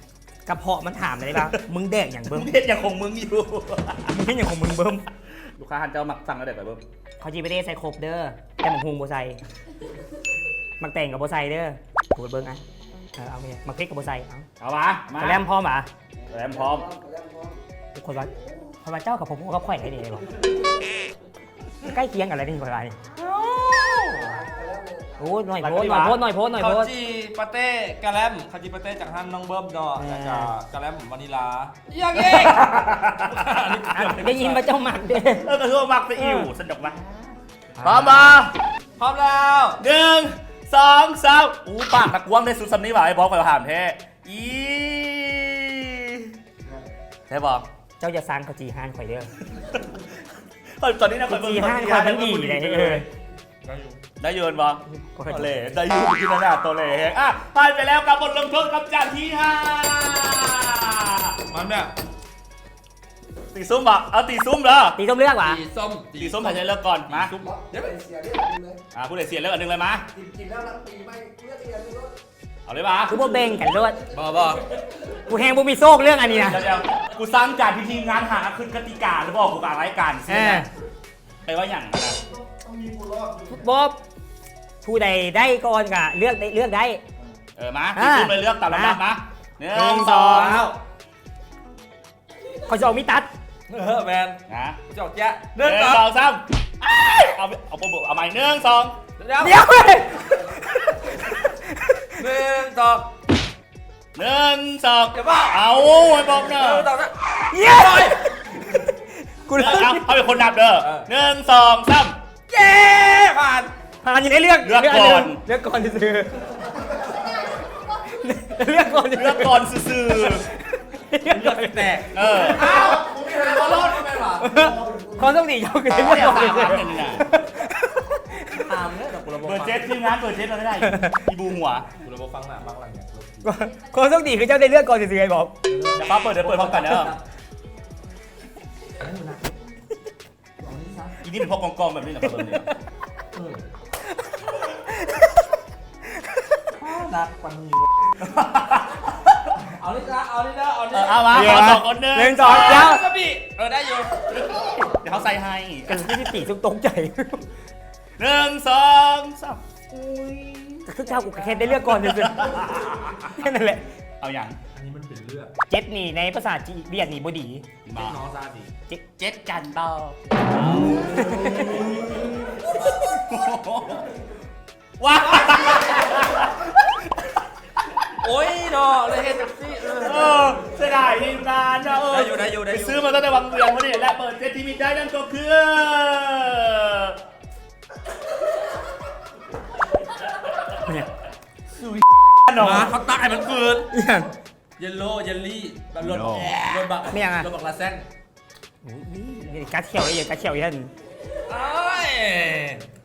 กระเพาะมันถามเลยป่ะมึงแดกอย่าง มึ เบิ้ ง ม เผ็ดอย่างของมึงอยู่ มึงเห็นอย่างของมึงเบิ้ม ลูกค้าหันเจ้ามักสั่งแล้วเด็กไปเบิ้ม เขาจีไปได้ใส่ครบเด้อแต่หมักฮุงโบใส่มักแต่งกับโบใส่เด้อกูเบิ้งอ่ะเอาไปมักพริกกับโบใส่เอา เอามาก ระแลมพร้อมป่ะ แรมพร้อม ทุกคนว่าพระเจ้ากับผมก็ข่อยได้ดีเลยบอกใกล้เคียงกันอะไรนี่คนไรนี่โอ้หน่อยโพสเขาจีปาเต้กะแลมเขาจีปาเต้จากฮันน้องเบิ้มดอกจากกะแลมวานิลายังเอง ได้ยินมาเจ้าหมักเด้ ก็คือมักซีอิ๊วสนุกไหมพร้อมมา พร้อมแล้ว 1 2 3อู้ปากตะกวงได้สุดสำนี้ว่ะไอ้บ๊อบกับถามแท้ใช่บอก เจ้าจะสร้างเขาจีฮานข่อยเด้อ ตอนนี้นะ จีฮานข่อยมันดีเลย ได้ยืนบ่ตัวเล่ได้ยืนกินขนาดตัวเล่อ่ะผ่านไปแล้วกับบทลงโทษกับจานที่5มันเนี่ย ตีซุ้มบ่เอาตีซุ้มเหรอ ตีส้มเลือกวะ ตีซุ้มถ่ายใจเลือกก่อนมา เดี๋ยวไปเสียเรื่องนึงเลย ผู้เด็กเสียเลือกอันนึงเลยมา กินแล้วรับตีไม่เลือกเรียนรู้ เอาเลยมา กูบ่เบ่งกันรวด บ่ กูแหงบ่มีโซกเรื่องอันนี้นะ เดี๋ยวกูสร้างจานพิธีงานหาขึ้นกติกาหรือบอกกูการรายการสิไปว่าอย่างนะ ต้องมีผู้รอด บ๊อบผู้ใดได้ก่อนกะเลือกได้ มาตีซุ้มเลยเลือกตามลำดับนะ1 2 เขาจะเอามิตัด แมน นะ จอกแจ๊ะ 1 2 3เอาใหม่1 2 เดี๋ยว 1 2 1 2 เดี๋ยวบ้า เอาไอ้บอกเนอะ ต่อนะ เย้กูเลือก เอาเป็นคนนับเด้อ1 2 3 เย้ผ่าน อยู่ในเลือก เลือกก่อน เลือกก่อนซื้อเลือกก่อน เลือกก่อนซื่อ เลือกแตก เออ อ้าวผมไม่หาเขารอดทำไมวะ เขาต้องดีเจ้าคือเลือก เนี่ย ก่อน 3 อันนี่นะ ตามเนี่ยกูระบบ เปิดเจ็ตทีมงานเปิดเจ็ตเราไม่ได้อีบูหัว กูระบบฟังหน้าบ้างอะไรเนี่ย เขาต้องดีคือเจ้าได้เลือกก่อนซื้อไอ้บอก เดี๋ยวป้าเปิดพร้อมกันเนอะอีนี่เป็นพวกกองแบบนี้เหรอครับเนี่ย นักปันยูเอาดิจ้าเอาดิจ้าเอาดิ เอามาขอสองคน1 1 2 เดี๋ เดี๋ ย ยว ว กระบี่ได้อยู่ เดี๋ยวเขาใส่ให้ กันที่ตีสุกตกใจ 1 2 3อุ้ย คือเจ้ากูแค่ได้เลือกก่อนซื้อแค่นั้นแหละ เอาอย่าง อันนี้มันเป็นเลือด เจ็ดนี่ในภาษาจีเบียดนี่บดี มา น้องซาดิ เจ็ดจันเบาว้า โอ้ยดอกเลยเฮ็ดจังซี่ เสียดายทีมงานนะได้อยู่ ไปซื้อมาตั้งแต่วังเวียงมาดิและเปิดเจ็ตที่มีได้นั่นก็คือหนอ มาเขาตายมันเกิน อย่าง เยลโล่เยลลี่แบบรถบัก ไม่ยังอะ รถบักลาเซน กัดเขียวเลยกัดเขียวยัน เอ้ย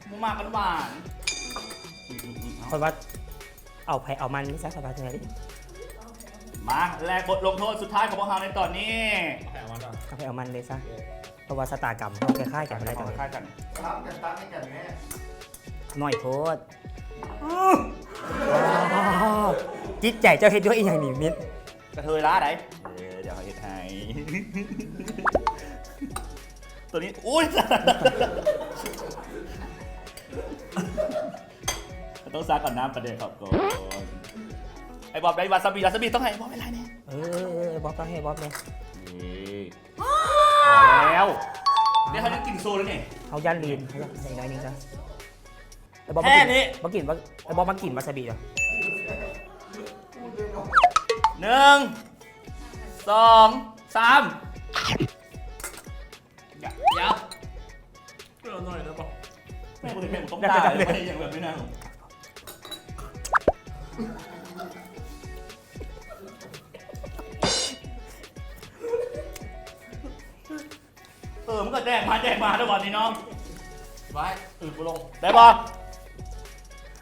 มูมากกันหวาน คนว่าเอาไปเอามันนี่สักสบายเลย มาแลกบทลงโทษสุดท้ายของพวกเราในตอนนี้ เอาไปเอามันเลยซะเพราะว่าสตากรรมเขาคล้ายๆกันอะไรกัน ค่ายกัน รับกันตั้งให้กันแม่ หน่อยโทษ จิตใจเจ้าเฮ็ดด้วยอีหยังนี่มิด กระเทยล้าไหนเดี๋ยวเขาเฮ็ดให้ ตัวนี้อุ้ยต้องซักก่อนน้ำประเดี๋ยวครับก่อนไอ้บอบได้วาซาบิต้องให้ไอ้บอบเป็นไรเนี่ย บอสก็ให้บอสเลย นี่พอแล้วเนี่ยเขาจะกินโซแล้วนี่ เอายันลีนเขาจะใส่น้อยนึงซะไอ้บอส แค่นี้ มากินไอ้บอสมากินวาซาบิเหรอ 1 2 3เดี๋ยว เราหน่อยนะบอก แม่ผมต้องตายไม่อย่างแบบไม่น่ามันก็แดกมาด้วยวันนี้น้อง ไว้กูลง ได้ปะ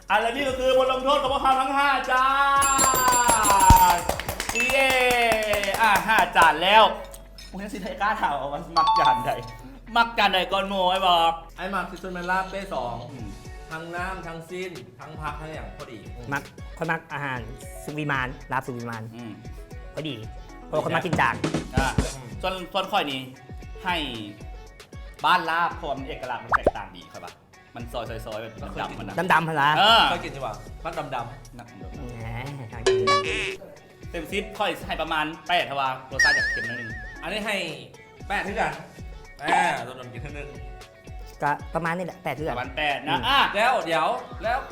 อะไรนี่ก็คือบทลงโทษของพวกเขาทั้ง5 จานเย้5 จานแล้วผมยังสิไทยกล้าถามว่ามันมักจานใดก่อนโมไอ้บอก ไอ้มาซิสเซนเมล่าเป้2ทั้งน้ำทั้งสิ้นทั้งพักทั้งอย่างพอดี คนมักอาหารสุวิมานลาบสุวิมานพอดีเพราะคนมักกินจาน ส่วนค่อยนี้ให้บ้านลาบเพราะมันเอกลักษณ์มันแตกต่างดีครับมันซอยแบบดำมันนะ ดำๆพะละ ก็กินดีกว่าพักดำ หนัก แหม เต็มซิปค่อยให้ประมาณ8ทว่ารสชาติจะเค็มนิดนึง ๆอันนี้ให้8ที่กันโดนกินนึง ก็ประมาณนี้แหละ8เดือ ป น ระมาณ8นะแล้วเดี๋ยว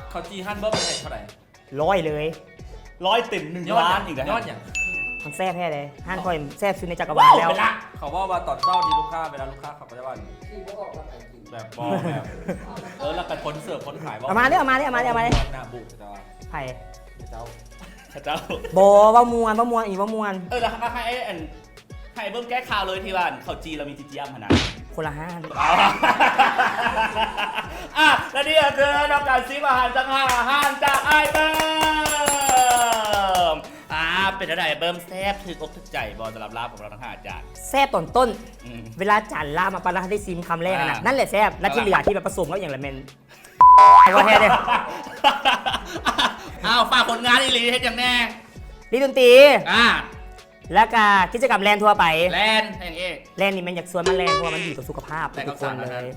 เขาจีฮันเบิ้มให้เท่าไหร่ 100เลย 100เต็ม1 ล้านอีกแล้ว ยอดอย่าง มันแซ่บแค่เลยห้านคอยแซ่บสุดในจักรวาลแล้ว เขาว่าตอนเช้าดีลูกค้าเวลาลูกค้าเขาก็จะว่า ที่พวกออกมาแต่งกิน แบบบอแบบแล้วกันคนเสิร์ฟคนขาย เอามาดิ หน้าบุกจะว่า ไผ่ เจ้า เจ้า โบว่ามวนอีกว่ามวน แล้วให้ให้เบิ้มแก้ข่าวเลยที่ว่าเขาจีเรามีจีจีอัมขนาด คนละห้าน และนี่ก็คือนอกจากซิปอาหารจากอาหารจากไอเบิ้มเป็นอะไรเบิ้มแซ่บถือกถึกใจบอลสำหรับลาบของเราทั้ง5 จาน แซ่บต้นเวลาจานลาบมาปลาได้ซิมคำแรกนะนั่นแหละแซ่บแล้วที่เหลือที่แบบผสมก็อย่างละเมนเอาแค่เนี่ย ฝากผลงานอีหลีเฮ็ดอย่างแน่ ลีดนตรีแล้วก็กิจกรรมแลนทั่วไป แลนอย่างเอก แลนนี่มันอยากชวนมาแลนเพราะว่ามันดีต่อสุขภาพทุกคนเลย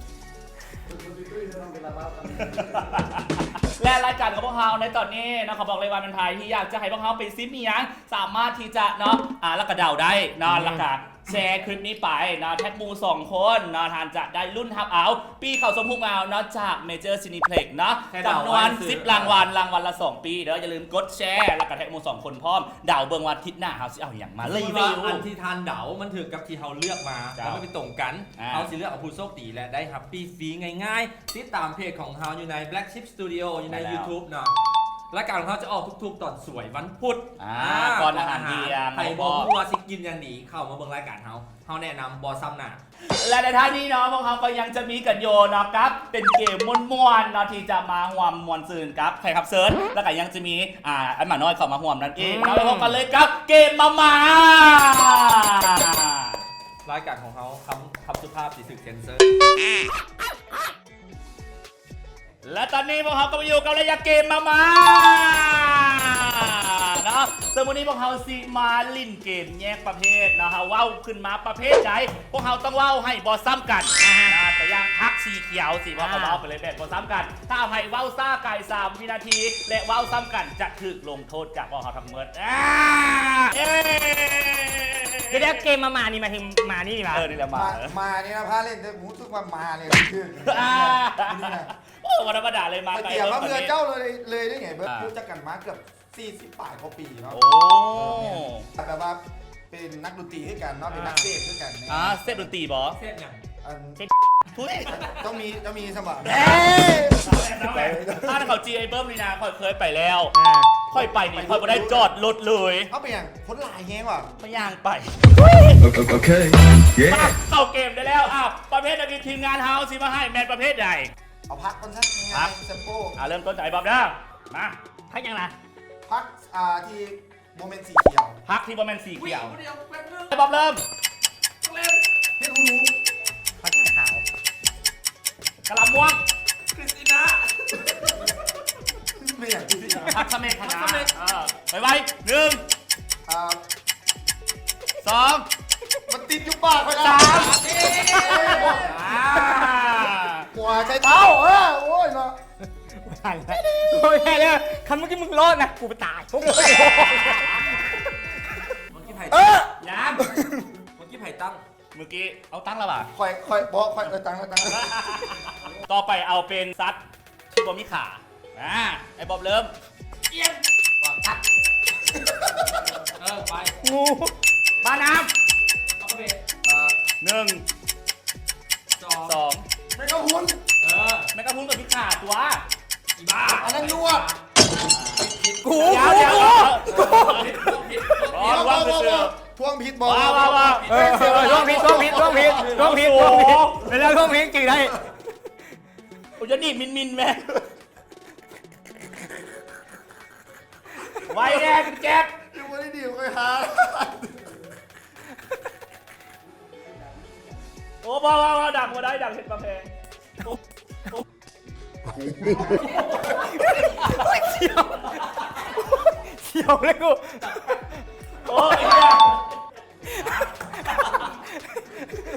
และรายการของพวกเราในตอนนี้นะเขาบอกเลยว่าเป็นไทยที่อยากจะให้พวกเราไปซิปมีอย่างสามารถที่จะเนาะแล้วก็เดาได้นะแล้วก็แชร์คลิปนี้ไปนะแท็กมู2 คนนะทานจะได้รุ่นทับเอาปีเขาสมพุกเอานะจากเมเจอร์ซินิเพล็กนะจำนวน10 รางวัลละ2 ปีเดี๋ยวอย่าลืมกดแชร์แล้วก็แท็กมู2 คนพร้อมเดาเบิ่งวันทิศหน้าเขาสิเอาอย่างมารีวิว อันที่ทานเดามันถือกับที่เขาเลือกมาแล้วไม่ไปตรงกันเขาสิเลือกเอาผู้โชคดีและได้ฮัปปี้ฟรีง่ายๆติดตามเพจของเขาอยู่ใน Black Chip Studio อยู่ใน YouTube เนาะรายการของเขาจะออกทุกๆตอนสวยวันพุธ ก่อนอาหารเที่ยง ไทยบอกว่าสิกินอย่างดีเข้ามาเบิ่งรายการเขาแนะนำบอซ้ำหน้า และในท่านี้เนาะพวกเขาก็ยังจะมีกันโยนะครับเป็นเกมม่วนๆเนาะที่จะมาห่วมมวลซืนครับใครครับเซิร์ชแล้วก็ยังจะมีอันหมาน้อยเข้ามาห่วมนั่นเองเราไปพบกันเลยครับเกมมาร ายการของเขาคำสุภาพสีสึกเซนเซอร์ และตอนนี้พวกเขาก็มาอยู่กับรายการเกมมาเนาะซึ่งวันนี้พวกเขาสิมาลิ่นเกมแยกประเภทนะฮะว้าวขึ้นมาประเภทใดพวกเขาต้องว้าวให้บอซ้ำกันนะแต่อย่างพักสีเขียวสิว่าเขาว้าวไปเลยแบบบอซ้ำกันถ้าให้ว้าวซ่าไก่3 วินาทีและว้าวซ้ำกันจะถูกลงโทษจากพวกเขาทั้งหมดเดี๋ยวเกมมานี่มาถึงมานี่มา นี่แหละมา นี่นะพาเล่นแต่หมูทุกวันมาเนี่ยคือนี่นะ โอ้วันธรรมดาเลยมา เกี่ยวกับเรือเจ้าเลยได้ไงเบิร์ดรู้จักกันมาเกือบ40 ป่ายกว่าปีเนาะ โอ้ แบบว่าเป็นนักดนตรีด้วยกันเนาะเป็นนักเทศด้วยกัน เซฟดนตรีบอ เส้นอย่าง ทุย ต้องมีสมบัติ ถ้าเขาจีไอเบิ้มนี่นะค่อยเคยไปแล้วค่อยไปนี่ค่อยไปได้จอดรถเลย เขาเป็นอย่างคนหลายแฮงว่ะ ไม่ย่างไป Okay. Yeah. เข้าเกมได้แล้วประเภทนักทีมงานเฮาสิมาให้แมนประเภทใด เอาพักก่อนสักงานเซมโป้ เริ่มต้นจากไอ้บ๊อบนะมา พักยังไง พักที่โมเมนต์สีเขียว พักที่บอมแมนสีเขียวไอ้บ๊อบเริ่ม เฮ้ยรู้ พักไข่ขาว กระลำม่วง คริสติน่า ไม่อย่างที่ พักสำเร็จคณะไปไว้1 อ่า 2 มันติดอยู่ปากไปนะ หัวใจเท้าโอ้ยเนาะ ผ่านแล้วโอ้ยแม่เลยคำเมื่อกี้มึงรอดนะกูไปตายทุกคน เมื่อกี้ไผ่ยังเมื่อกี้ไผ่ตั้ง เมื่อกี้เอาตั้งแล้วป่ะ ค่อยบอกค่อยตัง ต่อไปเอาเป็นซัดที่บอมีขาไอ้บอบเริ่ม ไป งู บ้าน้ เอาไป ำ1 2 ไม่ต้องหุ้น แม่กระพุ้งกับพี่ขาตัว อีบ้า อันนั้นยั่ว กู เดี๋ยวอ๋อวางเสือ ทวงผิดบอก ว้าว ร่วงผิดแล้วร่วงผิดจริงได้ โอ้ยจะหนีบมินแม่ไว้แดงแจ็ค ยังไม่ได้ดีค่อยหา โอ้บ้าดักมาได้ดักเห็ดกาแฟ เสียวเลยกู โอ้ย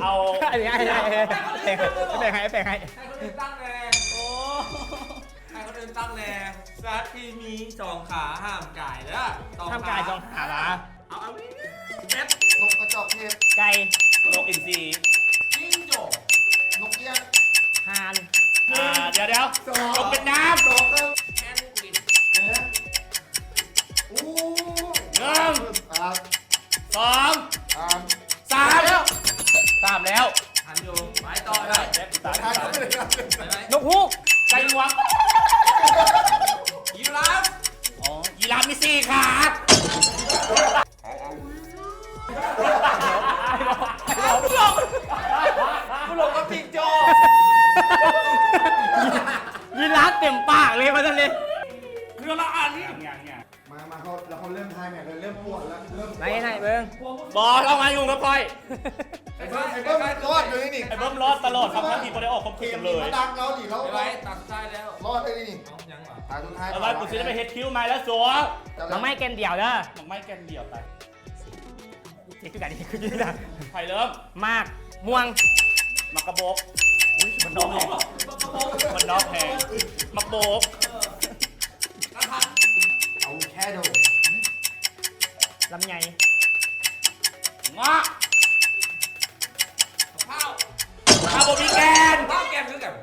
เอา ไอ้แบ่งให้ ให้คนอื่นตั้งแน่โอ้ให้คนอื่นตั้งแน่สัตว์ที่มีสองขาห้ามก่ายเด้อ ทำกายจองหาละ เอาเซ็ต นกกระจอกเทศ ไก่ นกอินทรี จิ้งจก นกเอี้ยง ห่าน เดี๋ยวลงเป็นน้ สองครับ แอนกวิด อู้ ำ1 อ่า 2 อ่า 3แล้ว3แล้ว หันอยู่ไปต่อไป แจ็คตาย ทานกันเลยครับ ไปไหม นกฮูก ไก่งวง ยีราฟ อ๋อยีราฟมี4 ขากูหลงกับจิงโจ้ ยีราฟเต็มปากเลยมาท่านเลย เรื่องละอันนี้อย่าง มาเขาเริ่มทายเนี่ยเริ่มปวดแล้วเริ่ม ไหนเบิ้ง บอลเอามาอยู่กับคอย ไอ้เบิ้มรอดอยู่นี่ ไอ้เบิ้มรอดตลอดครับทั้งทีมก็ได้ออกครบ เก ที ม มเล นี้ ย มาดังเราดิเรา ไปไว้ตัดสุดท้ายแล้ว รอดได้ดิ เอายังเหรอ ตายสุดท้าย เอาไว้กูจะได้ไปเฮดคิวใหม่แล้วสัว เราไม่เกมเดี่ยวเด้อ มันไม่แกนเดียวไป นี่คือการที่คือยืนนะ ไผ่เริ่ม มากม่วง มักกระโบกอุ้ยมันนอกแหงมันนอกแหงมักโบก เอาแค่ดู ลำไย งะ ข้าว ข้าวบะหมี่แกน ข้าวแกงคือกับ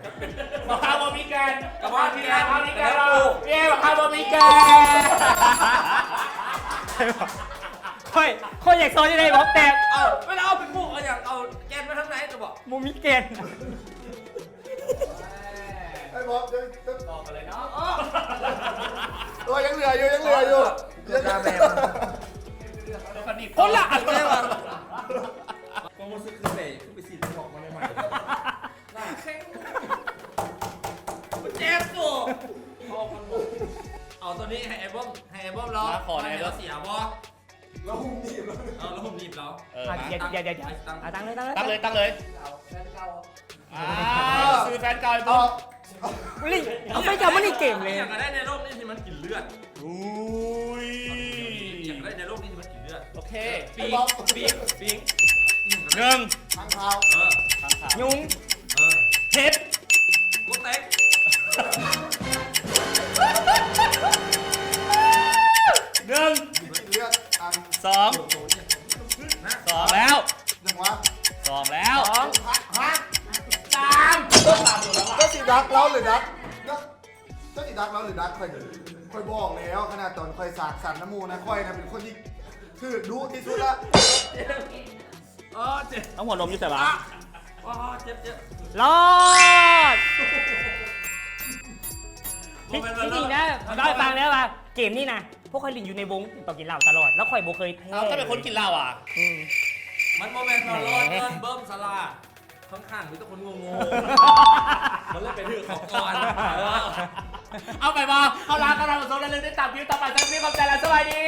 ข้าวบะหมี่แกน กับว่าพี่แกง ข้าวบะหมี่แกน แล้ว เรา กู เย้ข้าวบะหมี่แกน ค่อยอยากโซนที่ไหนบอกแต่ เอาไม่ได้เอาเป็นพวกเอาอย่างเอาแกนไปทางไหนจะบอก มูมิเกน ไอ้บอก ต่อกันเลยเนาะ ตัวยังเหลืออยู่ยังเหลืออยู่ยังเหลือแบบ คนละอัน ไม่ เลย ได้ ว่ะ ว่ะความรู้สึกคือเบย์คือไปสีบอกมาใหม่ๆหน้าแข็งเจ็บตัวเอาตัวนี้ให้ไอ้บ้อมเราเราเสียบอ แล้วหุ่มดีบ เอาแล้วผมหนีบเรา เดี๋ยวตั้งเลย ตั้งเลยซื้อแฟนเก่าไอ้บุ๊ ลิงเอาไปจับมันในเกมเลย อยากได้ในโลกนี้ที่มันกินเลือด อุ้ย อยากได้ในโลกนี้ที่มันกินเลือด โอเค ปีก หนึ่ง ทางเท้า ทางขา ยุง เห็ด กูเต็ก หนึ่ง เลือดอัน สองแล้ว จังหวะ 2แล้ว ฮะ 3 ก็สีดักเราหรือดักก็สีดักเราหรือดักค่อยบอกแล้วขนาดตอนค่อยสากสันน้ำมูนะค่อยนะเป็นคนที่คือดุที่สุดละ เจ็บ ต้องหัวนมอยู่แต่ว่า เจ็บ รอดที่จริงนะได้ฟังแล้วว่าเกมนี้นะพวกคอยลินอยู่ในวงต้องกินเหล้าตลอดแล้วคอยโบเคยแพ้ เอาถ้าเป็นคนกินเหล้าอ่ะ มันโมเมนต์เราลอยเงินเบิ้มสลาข้างๆมีแต่คนงงๆมันเลยไปถือของก่อน เอาไปบอเอาลากันเราสองเรื่องได้ตามคิวต่อไปสักทีขอบใจแล้วสวัสดี